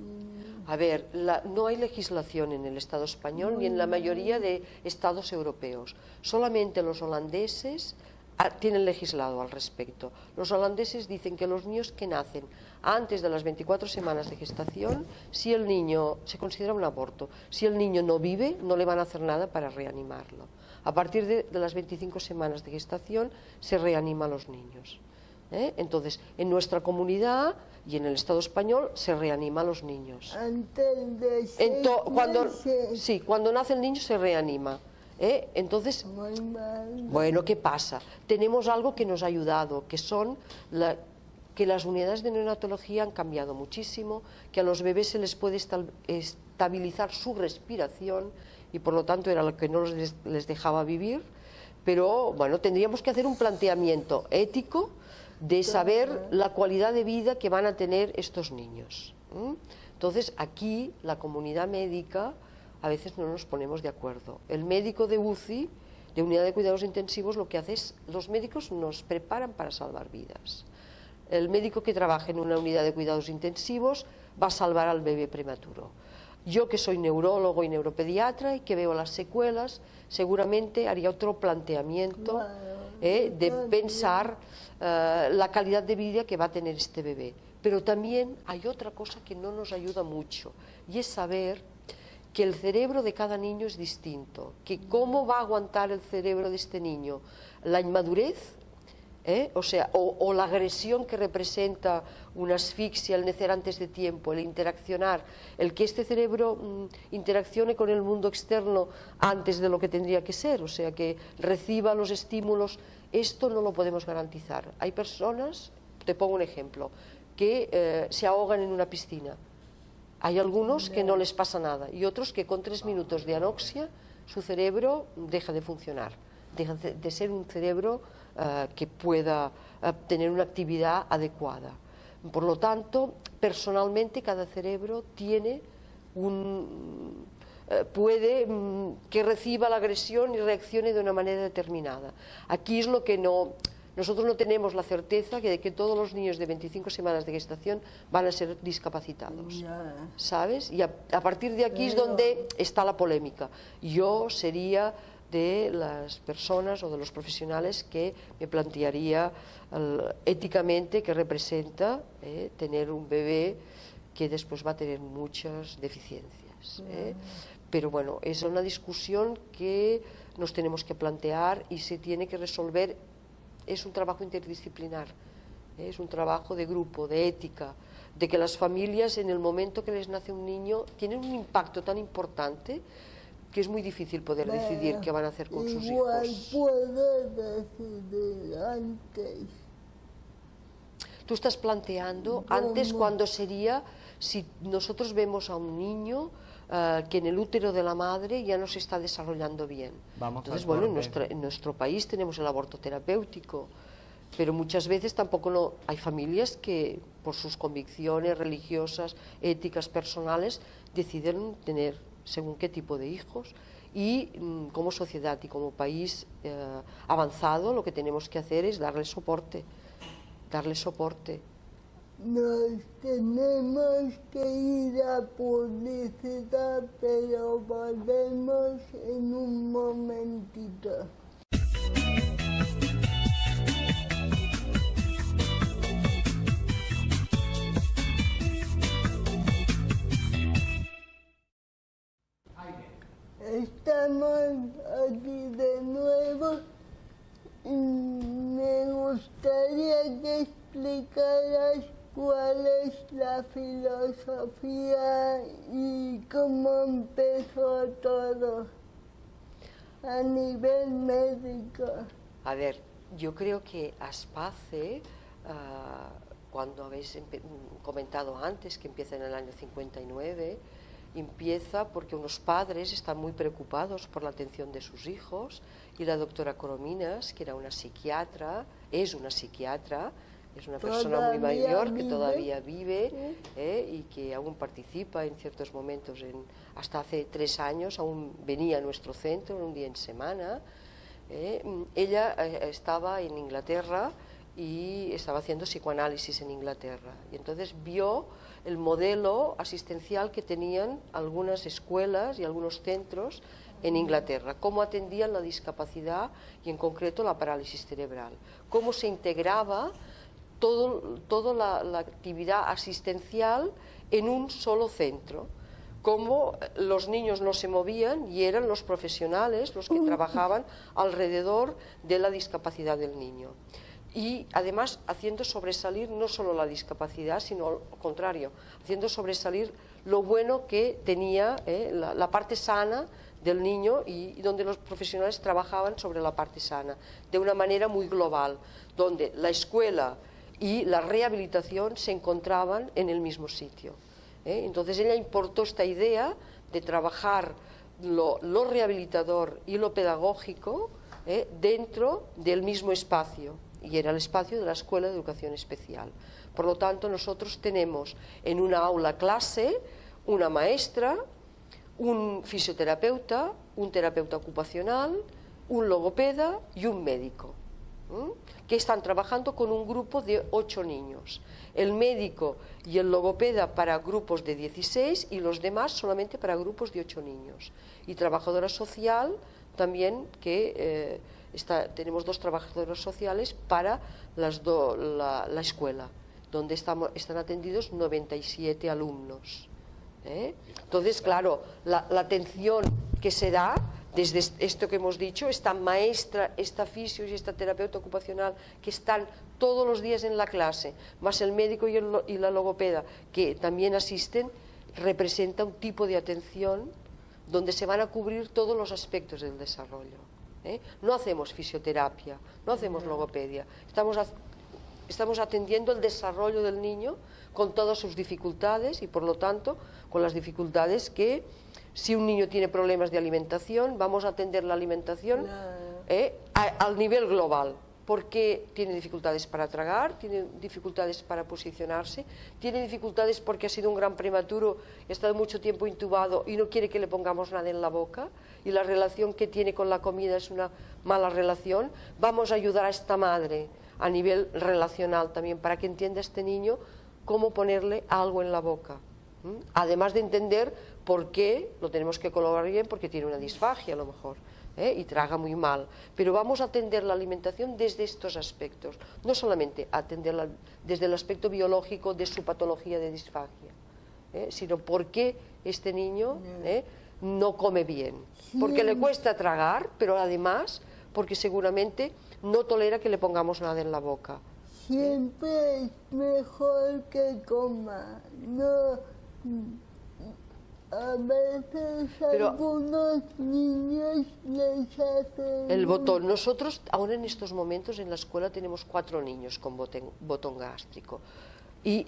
A ver, no hay legislación en el Estado español ni en la mayoría de estados europeos. Solamente los holandeses tienen legislado al respecto. Los holandeses dicen que los niños que nacen antes de las 24 semanas de gestación, si el niño se considera un aborto, si el niño no vive, no le van a hacer nada para reanimarlo. A partir de las 25 semanas de gestación se reanima a los niños. Entonces, en nuestra comunidad y en el Estado español se reanima a los niños. Cuando nace el niño se reanima. Entonces, bueno, ¿qué pasa? Tenemos algo que nos ha ayudado, que son que las unidades de neonatología han cambiado muchísimo, que a los bebés se les puede estabilizar su respiración y por lo tanto era lo que no les dejaba vivir, pero bueno, tendríamos que hacer un planteamiento ético de saber la calidad de vida que van a tener estos niños. Entonces, aquí la comunidad médica a veces no nos ponemos de acuerdo. El médico de UCI, de Unidad de Cuidados Intensivos, lo que hace es, los médicos nos preparan para salvar vidas. El médico que trabaja en una unidad de cuidados intensivos va a salvar al bebé prematuro. Yo, que soy neurólogo y neuropediatra y que veo las secuelas, seguramente haría otro planteamiento de pensar la calidad de vida que va a tener este bebé. Pero también hay otra cosa que no nos ayuda mucho, y es saber que el cerebro de cada niño es distinto, que cómo va a aguantar el cerebro de este niño la inmadurez, o la agresión que representa una asfixia, el nacer antes de tiempo, el interaccionar, el que este cerebro interaccione con el mundo externo antes de lo que tendría que ser, o sea, que reciba los estímulos. Esto no lo podemos garantizar. Hay personas, te pongo un ejemplo, que se ahogan en una piscina. Hay algunos que no les pasa nada y otros que con 3 minutos de anoxia su cerebro deja de funcionar, deja de ser un cerebro que pueda tener una actividad adecuada. Por lo tanto, personalmente cada cerebro tiene puede que reciba la agresión y reaccione de una manera determinada. Aquí es lo que nosotros no tenemos la certeza de que todos los niños de 25 semanas de gestación van a ser discapacitados, ¿sabes? Y a partir de aquí es donde está la polémica. Yo sería de las personas o de los profesionales que me plantearía éticamente qué representa tener un bebé que después va a tener muchas deficiencias. Pero bueno, es una discusión que nos tenemos que plantear y se tiene que resolver. Es un trabajo interdisciplinar, es un trabajo de grupo, de ética, de que las familias en el momento que les nace un niño tienen un impacto tan importante que es muy difícil poder decidir qué van a hacer con sus hijos. Igual puede decidir antes. Tú estás planteando antes cuando sería si nosotros vemos a un niño que en el útero de la madre ya no se está desarrollando bien. Entonces, bueno, en nuestro país tenemos el aborto terapéutico, pero muchas veces tampoco hay familias que por sus convicciones religiosas, éticas, personales, deciden tener según qué tipo de hijos. Y como sociedad y como país avanzado, lo que tenemos que hacer es darle soporte. Nos tenemos que ir a publicidad, pero volvemos en un momentito. Estamos aquí de nuevo y me gustaría que explicaras cuál es la filosofía y cómo empezó todo a nivel médico. A ver, yo creo que Aspace, cuando habéis comentado antes que empieza en el año 59, empieza porque unos padres están muy preocupados por la atención de sus hijos y la doctora Corominas, que era una psiquiatra, es una persona muy mayor que todavía vive y que aún participa en ciertos momentos, hasta hace 3 años aún venía a nuestro centro un día en semana. Ella estaba en Inglaterra y estaba haciendo psicoanálisis en Inglaterra y entonces vio el modelo asistencial que tenían algunas escuelas y algunos centros en Inglaterra, cómo atendían la discapacidad y en concreto la parálisis cerebral, cómo se integraba toda la actividad asistencial en un solo centro, cómo los niños no se movían y eran los profesionales los que trabajaban alrededor de la discapacidad del niño. Y además haciendo sobresalir no solo la discapacidad, sino al contrario, haciendo sobresalir lo bueno que tenía la parte sana del niño y donde los profesionales trabajaban sobre la parte sana, de una manera muy global, donde la escuela y la rehabilitación se encontraban en el mismo sitio. Entonces ella importó esta idea de trabajar lo rehabilitador y lo pedagógico dentro del mismo espacio. Y era el espacio de la Escuela de Educación Especial. Por lo tanto, nosotros tenemos en una aula clase una maestra, un fisioterapeuta, un terapeuta ocupacional, un logopeda y un médico, que están trabajando con un grupo de 8 niños. El médico y el logopeda para grupos de 16 y los demás solamente para grupos de 8 niños. Y trabajadora social también que... tenemos 2 trabajadoras sociales para la escuela, donde están atendidos 97 alumnos. Entonces, claro, la atención que se da, desde esto que hemos dicho, esta maestra, esta fisio y esta terapeuta ocupacional que están todos los días en la clase, más el médico y la logopeda que también asisten, representa un tipo de atención donde se van a cubrir todos los aspectos del desarrollo. No hacemos fisioterapia, no hacemos logopedia, estamos atendiendo el desarrollo del niño con todas sus dificultades y por lo tanto con las dificultades que si un niño tiene problemas de alimentación, vamos a atender la alimentación al nivel global, porque tiene dificultades para tragar, tiene dificultades para posicionarse, tiene dificultades porque ha sido un gran prematuro, ha estado mucho tiempo intubado y no quiere que le pongamos nada en la boca y la relación que tiene con la comida es una mala relación. Vamos a ayudar a esta madre a nivel relacional también para que entienda este niño cómo ponerle algo en la boca. Además de entender por qué, lo tenemos que colocar bien porque tiene una disfagia a lo mejor. Y traga muy mal, pero vamos a atender la alimentación desde estos aspectos, no solamente atenderla desde el aspecto biológico de su patología de disfagia, sino por qué este niño no come bien, porque le cuesta tragar, pero además porque seguramente no tolera que le pongamos nada en la boca. Siempre es mejor que coma, no... A veces algunos niños les hacen... El botón. Nosotros ahora en estos momentos en la escuela tenemos 4 niños con botón gástrico. Y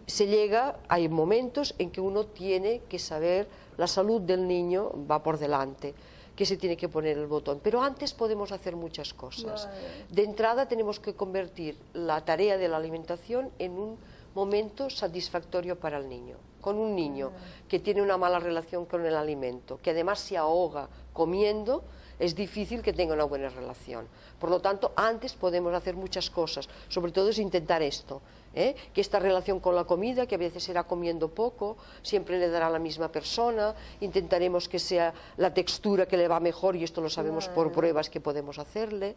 hay momentos en que uno tiene que saber, la salud del niño va por delante, que se tiene que poner el botón, pero antes podemos hacer muchas cosas. De entrada tenemos que convertir la tarea de la alimentación en un momento satisfactorio para el niño. Con un niño que tiene una mala relación con el alimento, que además se ahoga comiendo, es difícil que tenga una buena relación. Por lo tanto, antes podemos hacer muchas cosas, sobre todo es intentar esto, que esta relación con la comida, que a veces será comiendo poco, siempre le dará a la misma persona, intentaremos que sea la textura que le va mejor, y esto lo sabemos por pruebas que podemos hacerle,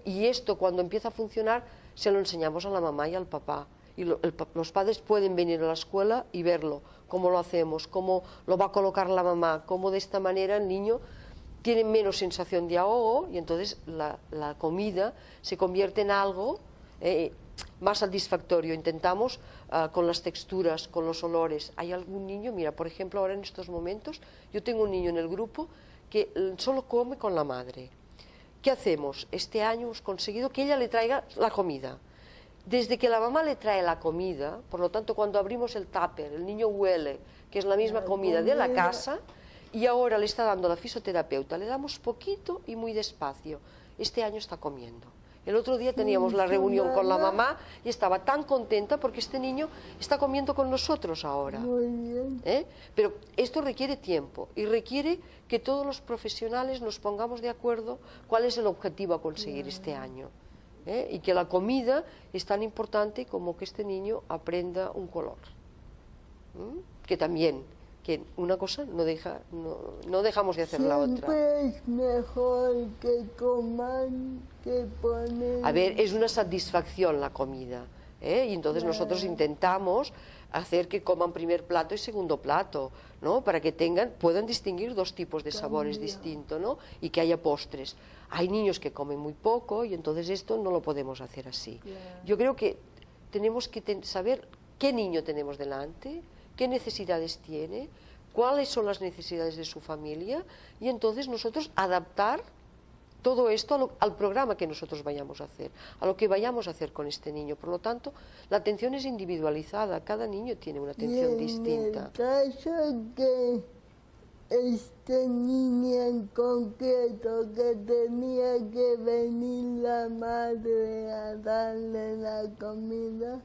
y esto cuando empieza a funcionar se lo enseñamos a la mamá y al papá, y los padres pueden venir a la escuela y verlo, cómo lo hacemos, cómo lo va a colocar la mamá, cómo de esta manera el niño tiene menos sensación de ahogo, y entonces la comida se convierte en algo más satisfactorio. Intentamos con las texturas, con los olores. Hay algún niño, mira, por ejemplo, ahora en estos momentos, yo tengo un niño en el grupo que solo come con la madre. ¿Qué hacemos? Este año hemos conseguido que ella le traiga la comida. Desde que la mamá le trae la comida, por lo tanto, cuando abrimos el tupper, el niño huele que es la misma comida de la casa, y ahora le está dando la fisioterapeuta, le damos poquito y muy despacio. Este año está comiendo. El otro día teníamos la reunión con la mamá y estaba tan contenta porque este niño está comiendo con nosotros ahora. Pero esto requiere tiempo y requiere que todos los profesionales nos pongamos de acuerdo cuál es el objetivo a conseguir este año. Y que la comida es tan importante como que este niño aprenda un color. Que también, que una cosa no dejamos de hacer la otra. Siempre es mejor que coman que poner... A ver, es una satisfacción la comida, y entonces nosotros intentamos hacer que coman primer plato y segundo plato, ¿no? Para que puedan distinguir dos tipos de sabores distintos, ¿no? Y que haya postres. Hay niños que comen muy poco y entonces esto no lo podemos hacer así. Yo creo que tenemos que saber qué niño tenemos delante, qué necesidades tiene, cuáles son las necesidades de su familia, y entonces nosotros adaptar todo esto al programa que nosotros vayamos a hacer, a lo que vayamos a hacer con este niño. Por lo tanto, la atención es individualizada, cada niño tiene una atención distinta. En el caso que este niño en concreto, que tenía que venir la madre a darle la comida,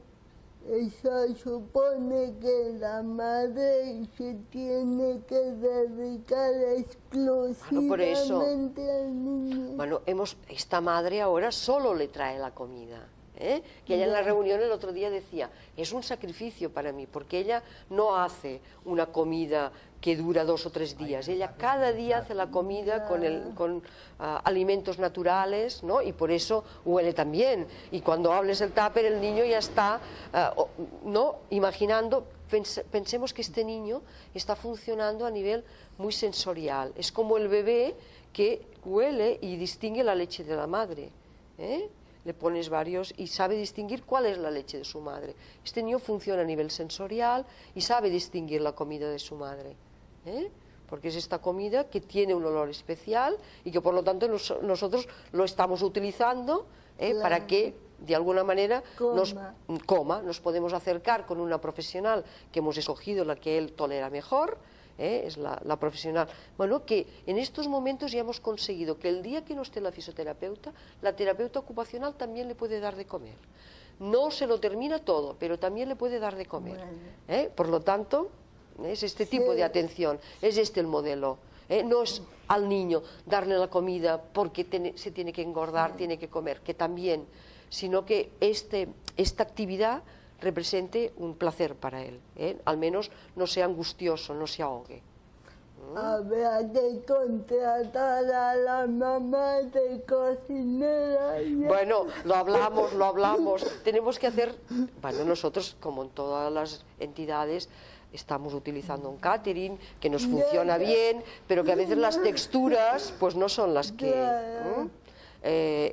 eso supone que la madre se tiene que dedicar exclusivamente al niño. Bueno, esta madre ahora solo le trae la comida. Que ella en la reunión el otro día decía, es un sacrificio para mí, porque ella no hace una comida que dura 2 o 3 días, ella cada día hace la comida con alimentos naturales, ¿no? Y por eso huele tan bien, y cuando hables el tupper el niño ya está, ¿no? Imaginando, pensemos que este niño está funcionando a nivel muy sensorial, es como el bebé que huele y distingue la leche de la madre, le pones varios y sabe distinguir cuál es la leche de su madre. Este niño funciona a nivel sensorial y sabe distinguir la comida de su madre, porque es esta comida que tiene un olor especial y que por lo tanto nosotros lo estamos utilizando para que de alguna manera nos podemos acercar con una profesional que hemos escogido, la que él tolera mejor, es la profesional. Bueno, que en estos momentos ya hemos conseguido que el día que no esté la fisioterapeuta, la terapeuta ocupacional también le puede dar de comer. No se lo termina todo, pero también le puede dar de comer. Por lo tanto, es este tipo de atención, es este el modelo. No es al niño darle la comida porque se tiene que engordar, tiene que comer, que también, sino que esta actividad represente un placer para él, al menos no sea angustioso, no se ahogue. Habrá que contratar a la mamá de cocinera. Bueno, lo hablamos. Tenemos que hacer, bueno, nosotros, como en todas las entidades, estamos utilizando un catering que nos funciona bien, pero que a veces las texturas pues no son las que...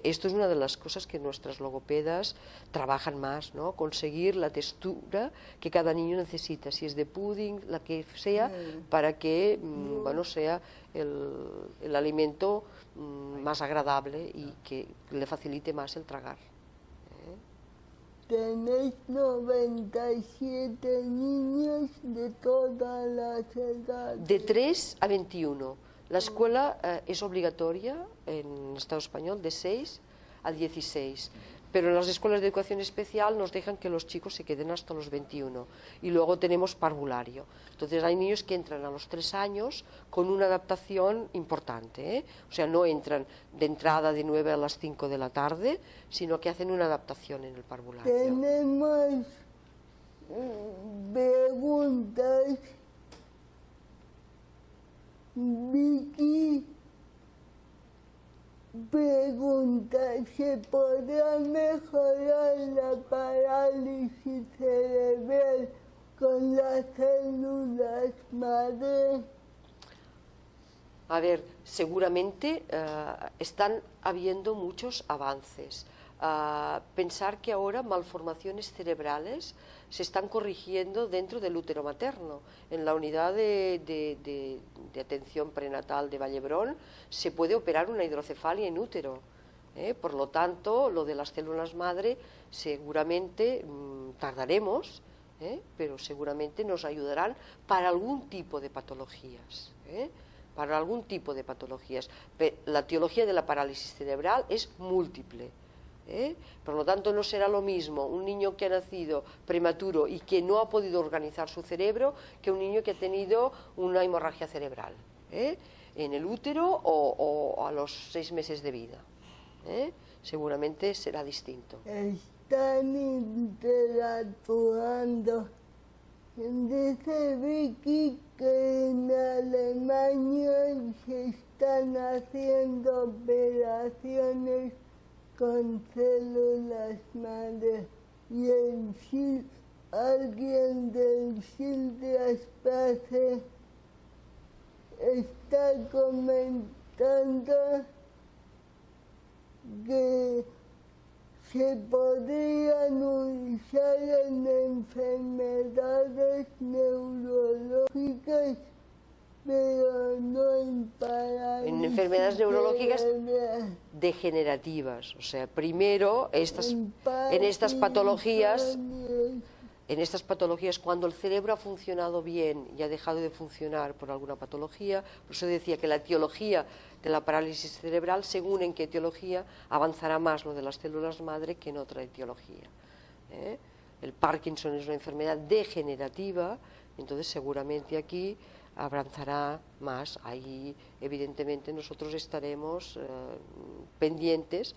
esto es una de las cosas que nuestras logopedas trabajan más, ¿no? Conseguir la textura que cada niño necesita, si es de pudding, la que sea, para que bueno, sea el alimento más agradable y que le facilite más el tragar. tenéis 97 niños de todas las edades. De 3 a 21. La escuela es obligatoria en Estado español de 6 a 16. Pero en las escuelas de educación especial nos dejan que los chicos se queden hasta los 21 y luego tenemos parvulario. Entonces hay niños que entran a los 3 años con una adaptación importante, ¿eh? O sea, no entran de entrada de 9 a las 5 de la tarde, sino que hacen una adaptación en el parvulario. Tenemos preguntas. Vicky pregunta, ¿se podrá mejorar la parálisis cerebral con las células madre? A ver, seguramente están habiendo muchos avances. Pensar que ahora malformaciones cerebrales se están corrigiendo dentro del útero materno. En la unidad de atención prenatal de Vallebrón se puede operar una hidrocefalia en útero. Por lo tanto, lo de las células madre seguramente tardaremos, pero seguramente nos ayudarán para algún tipo de patologías. Para algún tipo de patologías. La etiología de la parálisis cerebral es múltiple. Por lo tanto, no será lo mismo un niño que ha nacido prematuro y que no ha podido organizar su cerebro que un niño que ha tenido una hemorragia cerebral en el útero o a los 6 meses de vida. Seguramente será distinto. Están interactuando. Dice Vicky que en Alemania se están haciendo operaciones con células madre y alguien del Schilderspace está comentando que se podrían usar en enfermedades neurológicas, pero no en parálisis. En enfermedades neurológicas degenerativas, o sea, primero en estas patologías, cuando el cerebro ha funcionado bien y ha dejado de funcionar por alguna patología, por eso decía que la etiología de la parálisis cerebral, según en qué etiología, avanzará más lo de las células madre que en otra etiología. El Parkinson es una enfermedad degenerativa, entonces seguramente aquí avanzará más. Ahí evidentemente nosotros estaremos pendientes.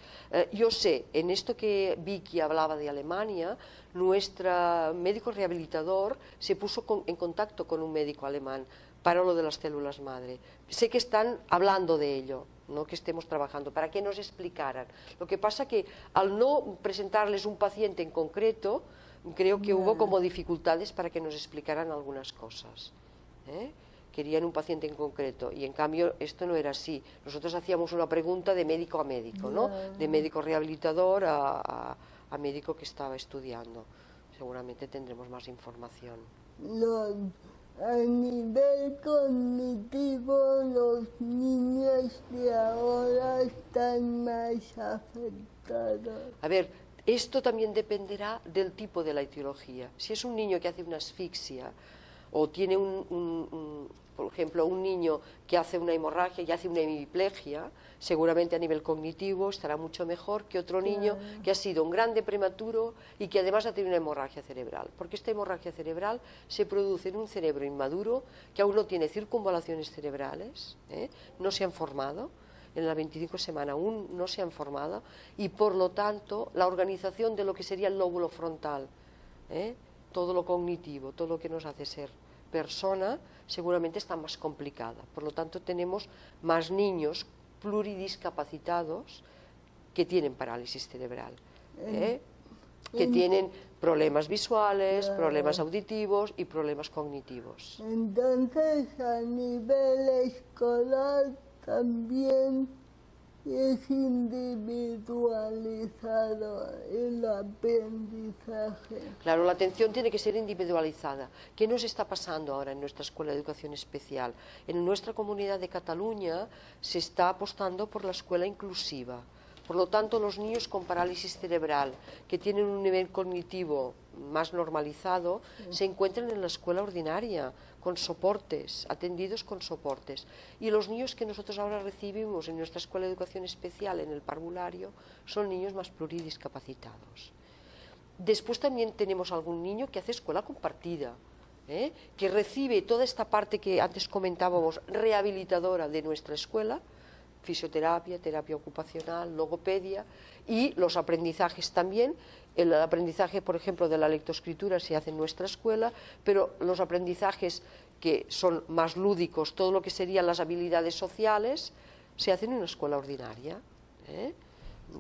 Yo sé, en esto que Vicky hablaba de Alemania, nuestro médico rehabilitador se puso en contacto con un médico alemán para lo de las células madre. Sé que están hablando de ello, no que estemos trabajando, para que nos explicaran. Lo que pasa que al no presentarles un paciente en concreto, creo que hubo como dificultades para que nos explicaran algunas cosas. Querían un paciente en concreto y en cambio esto no era así. Nosotros hacíamos una pregunta de médico a médico, ¿no? De médico rehabilitador a médico que estaba estudiando. Seguramente tendremos más información. A nivel cognitivo, los niños de ahora están más afectados. A ver, esto también dependerá del tipo de la etiología. Si es un niño que hace una asfixia o tiene por ejemplo, un niño que hace una hemorragia y hace una hemiplegia, seguramente a nivel cognitivo estará mucho mejor que otro niño que ha sido un grande prematuro y que además ha tenido una hemorragia cerebral. Porque esta hemorragia cerebral se produce en un cerebro inmaduro que aún no tiene circunvalaciones cerebrales, no se han formado, en la 25 semana aún no se han formado y por lo tanto la organización de lo que sería el lóbulo frontal, todo lo cognitivo, todo lo que nos hace ser persona, seguramente está más complicada. Por lo tanto, tenemos más niños pluridiscapacitados que tienen parálisis cerebral, que tienen problemas visuales, problemas auditivos y problemas cognitivos. Entonces, a nivel escolar también es individualizado el aprendizaje. Claro, la atención tiene que ser individualizada. ¿Qué nos está pasando ahora en nuestra Escuela de Educación Especial? En nuestra comunidad de Cataluña se está apostando por la escuela inclusiva, Por lo tanto, los niños con parálisis cerebral, que tienen un nivel cognitivo más normalizado, se encuentran en la escuela ordinaria, con soportes, atendidos con soportes. Y los niños que nosotros ahora recibimos en nuestra escuela de educación especial, en el parvulario, son niños más pluridiscapacitados. Después también tenemos algún niño que hace escuela compartida, que recibe toda esta parte que antes comentábamos, rehabilitadora de nuestra escuela, fisioterapia, terapia ocupacional, logopedia, y los aprendizajes también. El aprendizaje, por ejemplo, de la lectoescritura se hace en nuestra escuela, pero los aprendizajes que son más lúdicos, todo lo que serían las habilidades sociales, se hacen en una escuela ordinaria,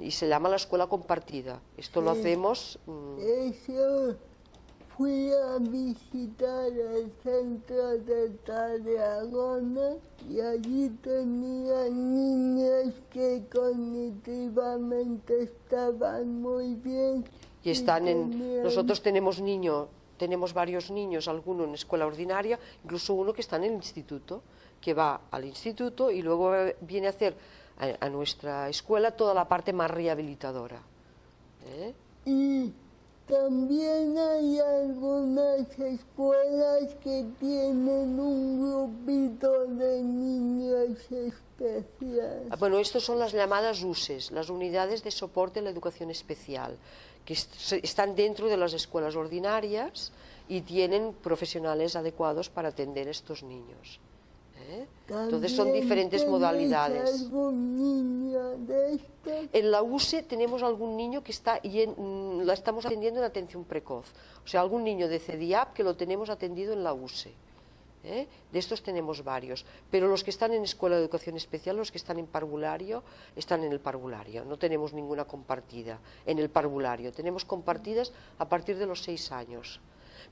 y se llama la escuela compartida. Esto lo hacemos... Eso fui a visitar el centro de Tarragona y allí tenía niños que cognitivamente estaban muy bien. Y están nosotros tenemos varios niños, algunos en escuela ordinaria, incluso uno que está en el instituto, que va al instituto y luego viene a hacer a nuestra escuela toda la parte más rehabilitadora. Y también hay algunas escuelas que tienen un grupito de niños especiales. Bueno, estos son las llamadas USES, las unidades de soporte a la educación especial, que están dentro de las escuelas ordinarias y tienen profesionales adecuados para atender a estos niños. Entonces son diferentes modalidades. ¿Algún niño de estos? En la USE tenemos algún niño que la estamos atendiendo en atención precoz, o sea, algún niño de CEDIAP que lo tenemos atendido en la USE. De estos tenemos varios, pero los que están en escuela de educación especial, los que están en parvulario, están en el parvulario, no tenemos ninguna compartida en el parvulario, tenemos compartidas a partir de los 6 años.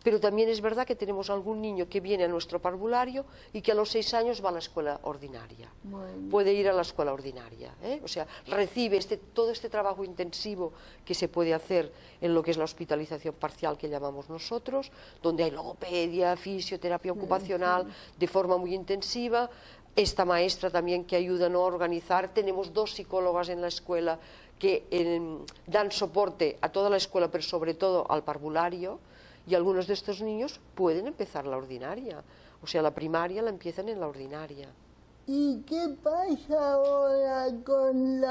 Pero también es verdad que tenemos algún niño que viene a nuestro parvulario y que a los 6 años va a la escuela ordinaria. Bueno. Puede ir a la escuela ordinaria, o sea, recibe todo este trabajo intensivo que se puede hacer en lo que es la hospitalización parcial que llamamos nosotros, donde hay logopedia, fisioterapia ocupacional, de forma muy intensiva. Esta maestra también que ayuda a organizar. Tenemos 2 psicólogas en la escuela que dan soporte a toda la escuela, pero sobre todo al parvulario. Y algunos de estos niños pueden empezar la ordinaria, o sea, la primaria la empiezan en la ordinaria. ¿Y qué pasa ahora con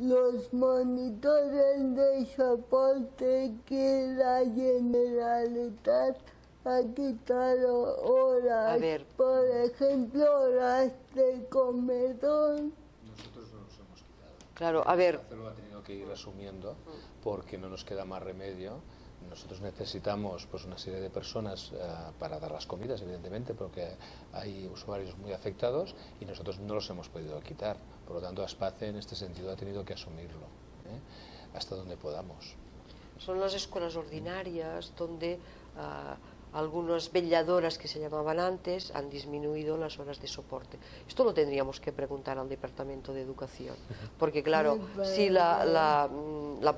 los monitores de soporte que la Generalitat ha quitado horas? A ver. Por ejemplo, horas de comedor. Nosotros no nos hemos quitado. Claro, a ver. Lo ha tenido que ir asumiendo porque no nos queda más remedio. Nosotros necesitamos pues una serie de personas para dar las comidas, evidentemente, porque hay usuarios muy afectados y nosotros no los hemos podido quitar. Por lo tanto, ASPACE en este sentido ha tenido que asumirlo, hasta donde podamos. Son las escuelas ordinarias donde algunas velladoras que se llamaban antes han disminuido las horas de soporte. Esto lo tendríamos que preguntar al Departamento de Educación, porque claro, si la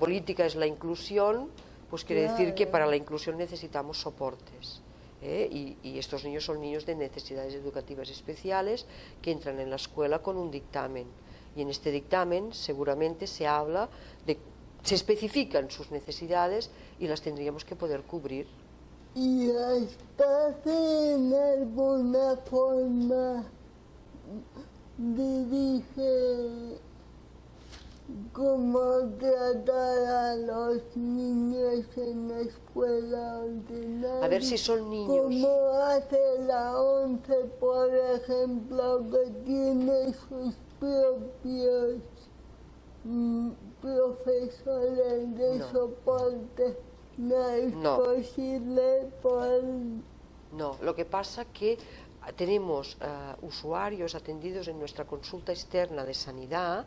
política es la inclusión, pues quiere decir que para la inclusión necesitamos soportes. Y estos niños son niños de necesidades educativas especiales que entran en la escuela con un dictamen. Y en este dictamen seguramente se especifican sus necesidades y las tendríamos que poder cubrir. ¿Y ASPACE en alguna forma dirige cómo tratar a los niños en la escuela ordinaria? A ver si son niños. ¿Cómo hace la ONCE, por ejemplo, que tiene sus propios profesores de soporte? No es posible por... No, lo que pasa que tenemos usuarios atendidos en nuestra consulta externa de sanidad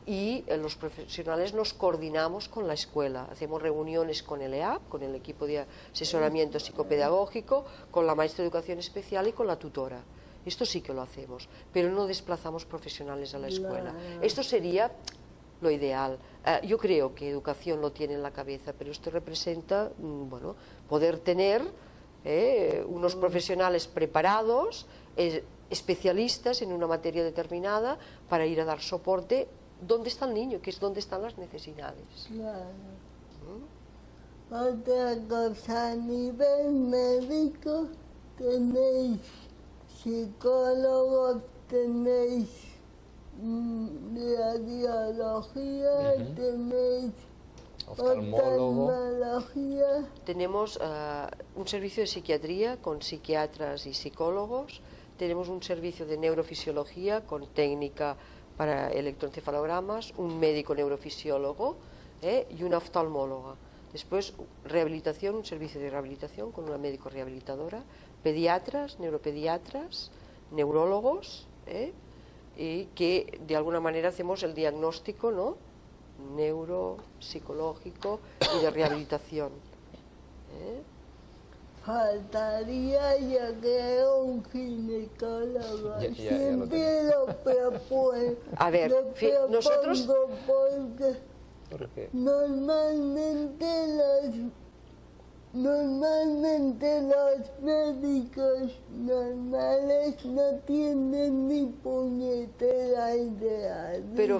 y los profesionales nos coordinamos con la escuela, hacemos reuniones con el EAP, con el equipo de asesoramiento psicopedagógico, con la maestra de educación especial y con la tutora. Esto sí que lo hacemos, pero no desplazamos profesionales a la escuela. Esto sería lo ideal. Yo creo que educación lo tiene en la cabeza, pero esto representa, bueno, poder tener unos profesionales preparados, especialistas en una materia determinada, para ir a dar soporte donde está el niño, que es donde están las necesidades. Claro. Otra cosa, a nivel médico, tenéis psicólogos, tenéis radiología, tenéis oftalmología. Tenemos un servicio de psiquiatría con psiquiatras y psicólogos, tenemos un servicio de neurofisiología con técnica para electroencefalogramas, un médico neurofisiólogo y una oftalmóloga. Después, rehabilitación, un servicio de rehabilitación con una médico rehabilitadora, pediatras, neuropediatras, neurólogos, y que de alguna manera hacemos el diagnóstico, ¿no?, neuropsicológico y de rehabilitación. Faltaría, yo creo, un ginecólogo. Siempre lo propongo. A ver, nosotros... Porque normalmente los médicos normales no tienen ni puñetera idea. Pero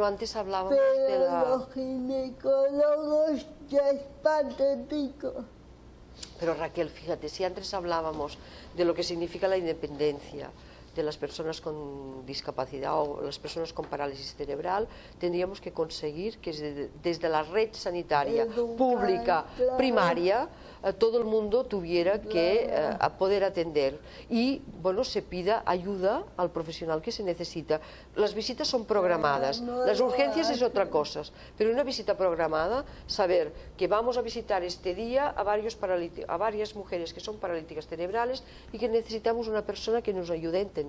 antes hablábamos de los ginecólogos ya es patético. Pero Raquel, fíjate, si antes hablábamos de lo que significa la independencia de las personas con discapacidad o las personas con parálisis cerebral, tendríamos que conseguir que desde la red sanitaria pública primaria todo el mundo tuviera que poder atender y, bueno, se pida ayuda al profesional que se necesita. Las visitas son programadas, las urgencias es otra cosa, pero una visita programada, saber que vamos a visitar este día a varias mujeres que son paralíticas cerebrales y que necesitamos una persona que nos ayude a entenderlas.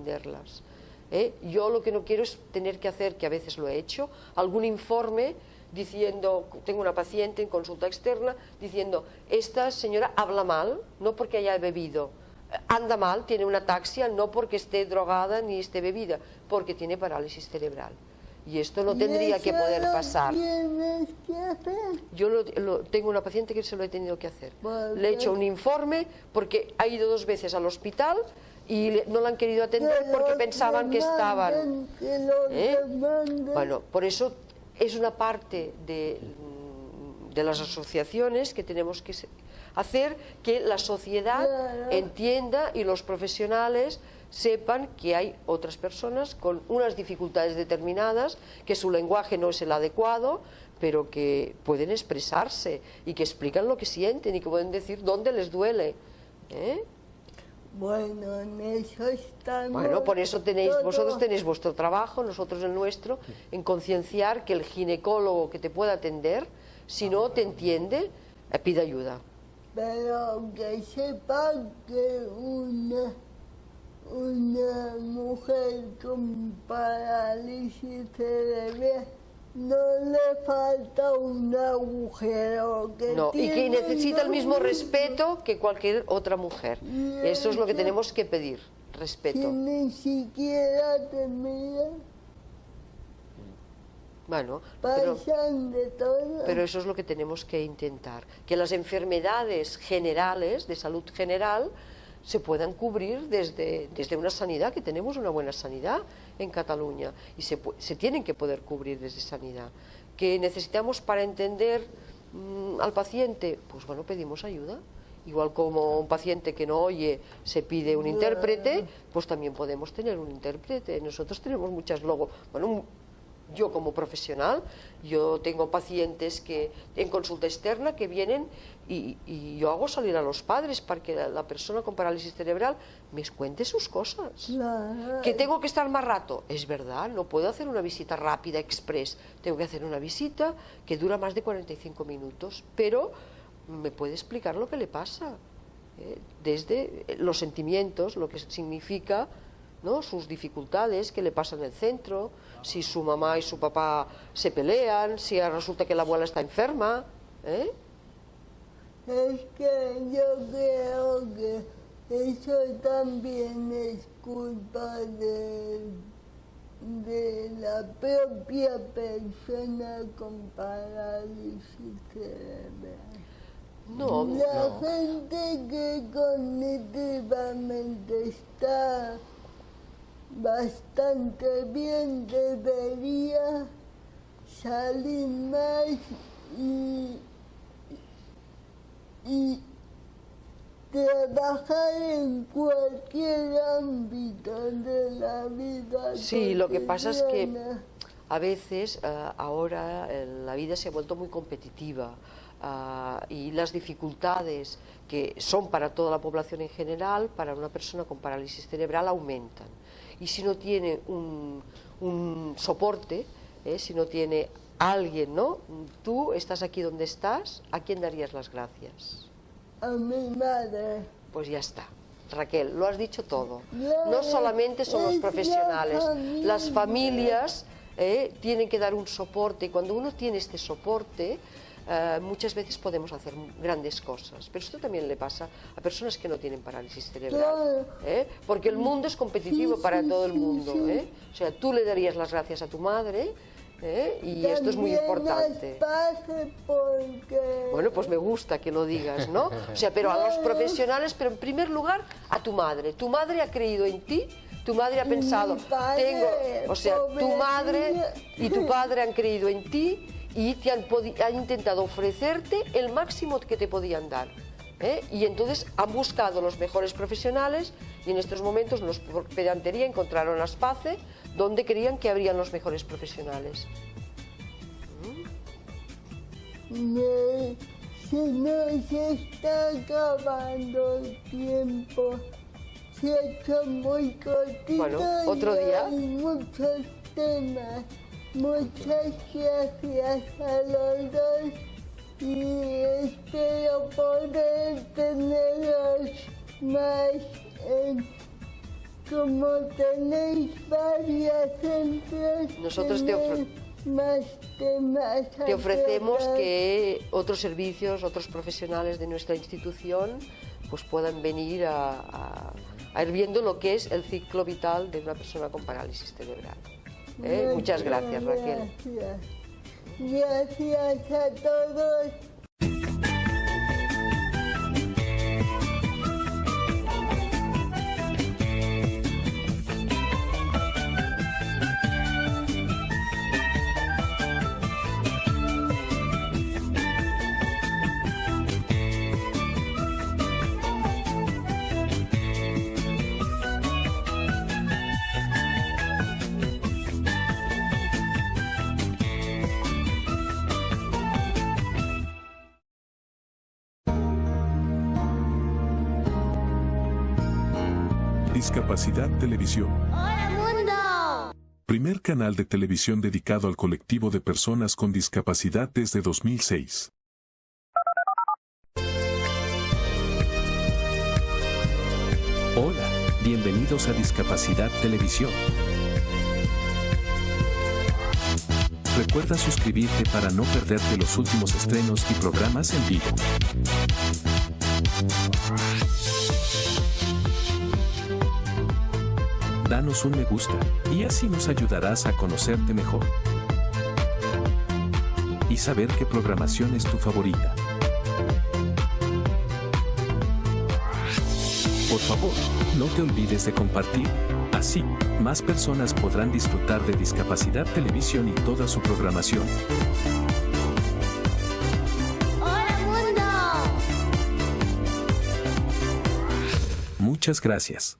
Yo lo que no quiero es tener que hacer, que a veces lo he hecho, algún informe diciendo, tengo una paciente en consulta externa, diciendo, esta señora habla mal, no porque haya bebido, anda mal, tiene una ataxia, no porque esté drogada ni esté bebida, porque tiene parálisis cerebral. Y esto no tendría que poder pasar. Yo tengo una paciente que se lo he tenido que hacer. Le he hecho un informe porque ha ido 2 veces al hospital y no la han querido atender porque pensaban que estaban... Bueno, por eso es una parte de las asociaciones que tenemos que hacer que la sociedad entienda y los profesionales sepan que hay otras personas con unas dificultades determinadas, que su lenguaje no es el adecuado, pero que pueden expresarse y que explican lo que sienten y que pueden decir dónde les duele. Bueno, en eso estamos... Bueno, por eso vosotros tenéis vuestro trabajo, nosotros el nuestro, en concienciar que el ginecólogo que te pueda atender, si no te entiende, pide ayuda. Pero que sepa que una mujer con parálisis cerebral no le falta un agujero. No, y que necesita el mismo respeto que cualquier otra mujer. Eso es lo que tenemos que pedir, respeto. Que ni siquiera te mira. Bueno, pero eso es lo que tenemos que intentar, que las enfermedades generales, de salud general, se puedan cubrir desde una sanidad, que tenemos una buena sanidad en Cataluña, y se tienen que poder cubrir desde sanidad. Que necesitamos para entender al paciente, pues bueno, pedimos ayuda. Igual como un paciente que no oye se pide un intérprete, pues también podemos tener un intérprete. Nosotros tenemos muchas yo como profesional, yo tengo pacientes que en consulta externa que vienen y yo hago salir a los padres para que la persona con parálisis cerebral me cuente sus cosas. Que tengo que estar más rato, es verdad, no puedo hacer una visita rápida, express, tengo que hacer una visita que dura más de 45 minutos, pero me puede explicar lo que le pasa, desde los sentimientos, lo que significa, ¿no?, sus dificultades, qué le pasa en el centro, si su mamá y su papá se pelean, si resulta que la abuela está enferma. Es que yo creo que eso también es culpa de la propia persona con parálisis cerebral. No, la gente que cognitivamente está bastante bien debería salir más y trabajar en cualquier ámbito de la vida. Sí, lo que pasa es que a veces ahora la vida se ha vuelto muy competitiva y las dificultades que son para toda la población en general, para una persona con parálisis cerebral aumentan. Y si no tiene un soporte, si no tiene alguien, ¿no? Tú estás aquí donde estás, ¿a quién darías las gracias? A mi madre. Pues ya está. Raquel, lo has dicho todo. No solamente son los profesionales, las familias tienen que dar un soporte, y cuando uno tiene este soporte, muchas veces podemos hacer grandes cosas. Pero esto también le pasa a personas que no tienen parálisis cerebral, porque el mundo es competitivo para todo el mundo. O sea, tú le darías las gracias a tu madre, y esto es muy importante. Bueno, pues me gusta que lo digas, ¿no? O sea, pero a los profesionales, pero en primer lugar a tu madre. Tu madre ha creído en ti, tu madre ha pensado, tu madre y tu padre han creído en ti y te han intentado ofrecerte el máximo que te podían dar. Y entonces han buscado los mejores profesionales y en estos momentos los pedantería encontraron las PACE donde creían que habrían los mejores profesionales. Se nos está acabando el tiempo, se ha hecho muy cortito. Bueno, otro día. Hay muchos temas. Muchas gracias a los dos y espero poder tenerlos más como tenéis varias centros. Nosotros te ofrecemos que otros servicios, otros profesionales de nuestra institución pues puedan venir a ir viendo lo que es el ciclo vital de una persona con parálisis cerebral. Muchas gracias, Raquel. Gracias a todos. Discapacidad Televisión. ¡Hola, mundo! Primer canal de televisión dedicado al colectivo de personas con discapacidad desde 2006. Hola, bienvenidos a Discapacidad Televisión. Recuerda suscribirte para no perderte los últimos estrenos y programas en vivo. Danos un me gusta, y así nos ayudarás a conocerte mejor. Y saber qué programación es tu favorita. Por favor, no te olvides de compartir. Así, más personas podrán disfrutar de Discapacidad Televisión y toda su programación. ¡Hola, mundo! Muchas gracias.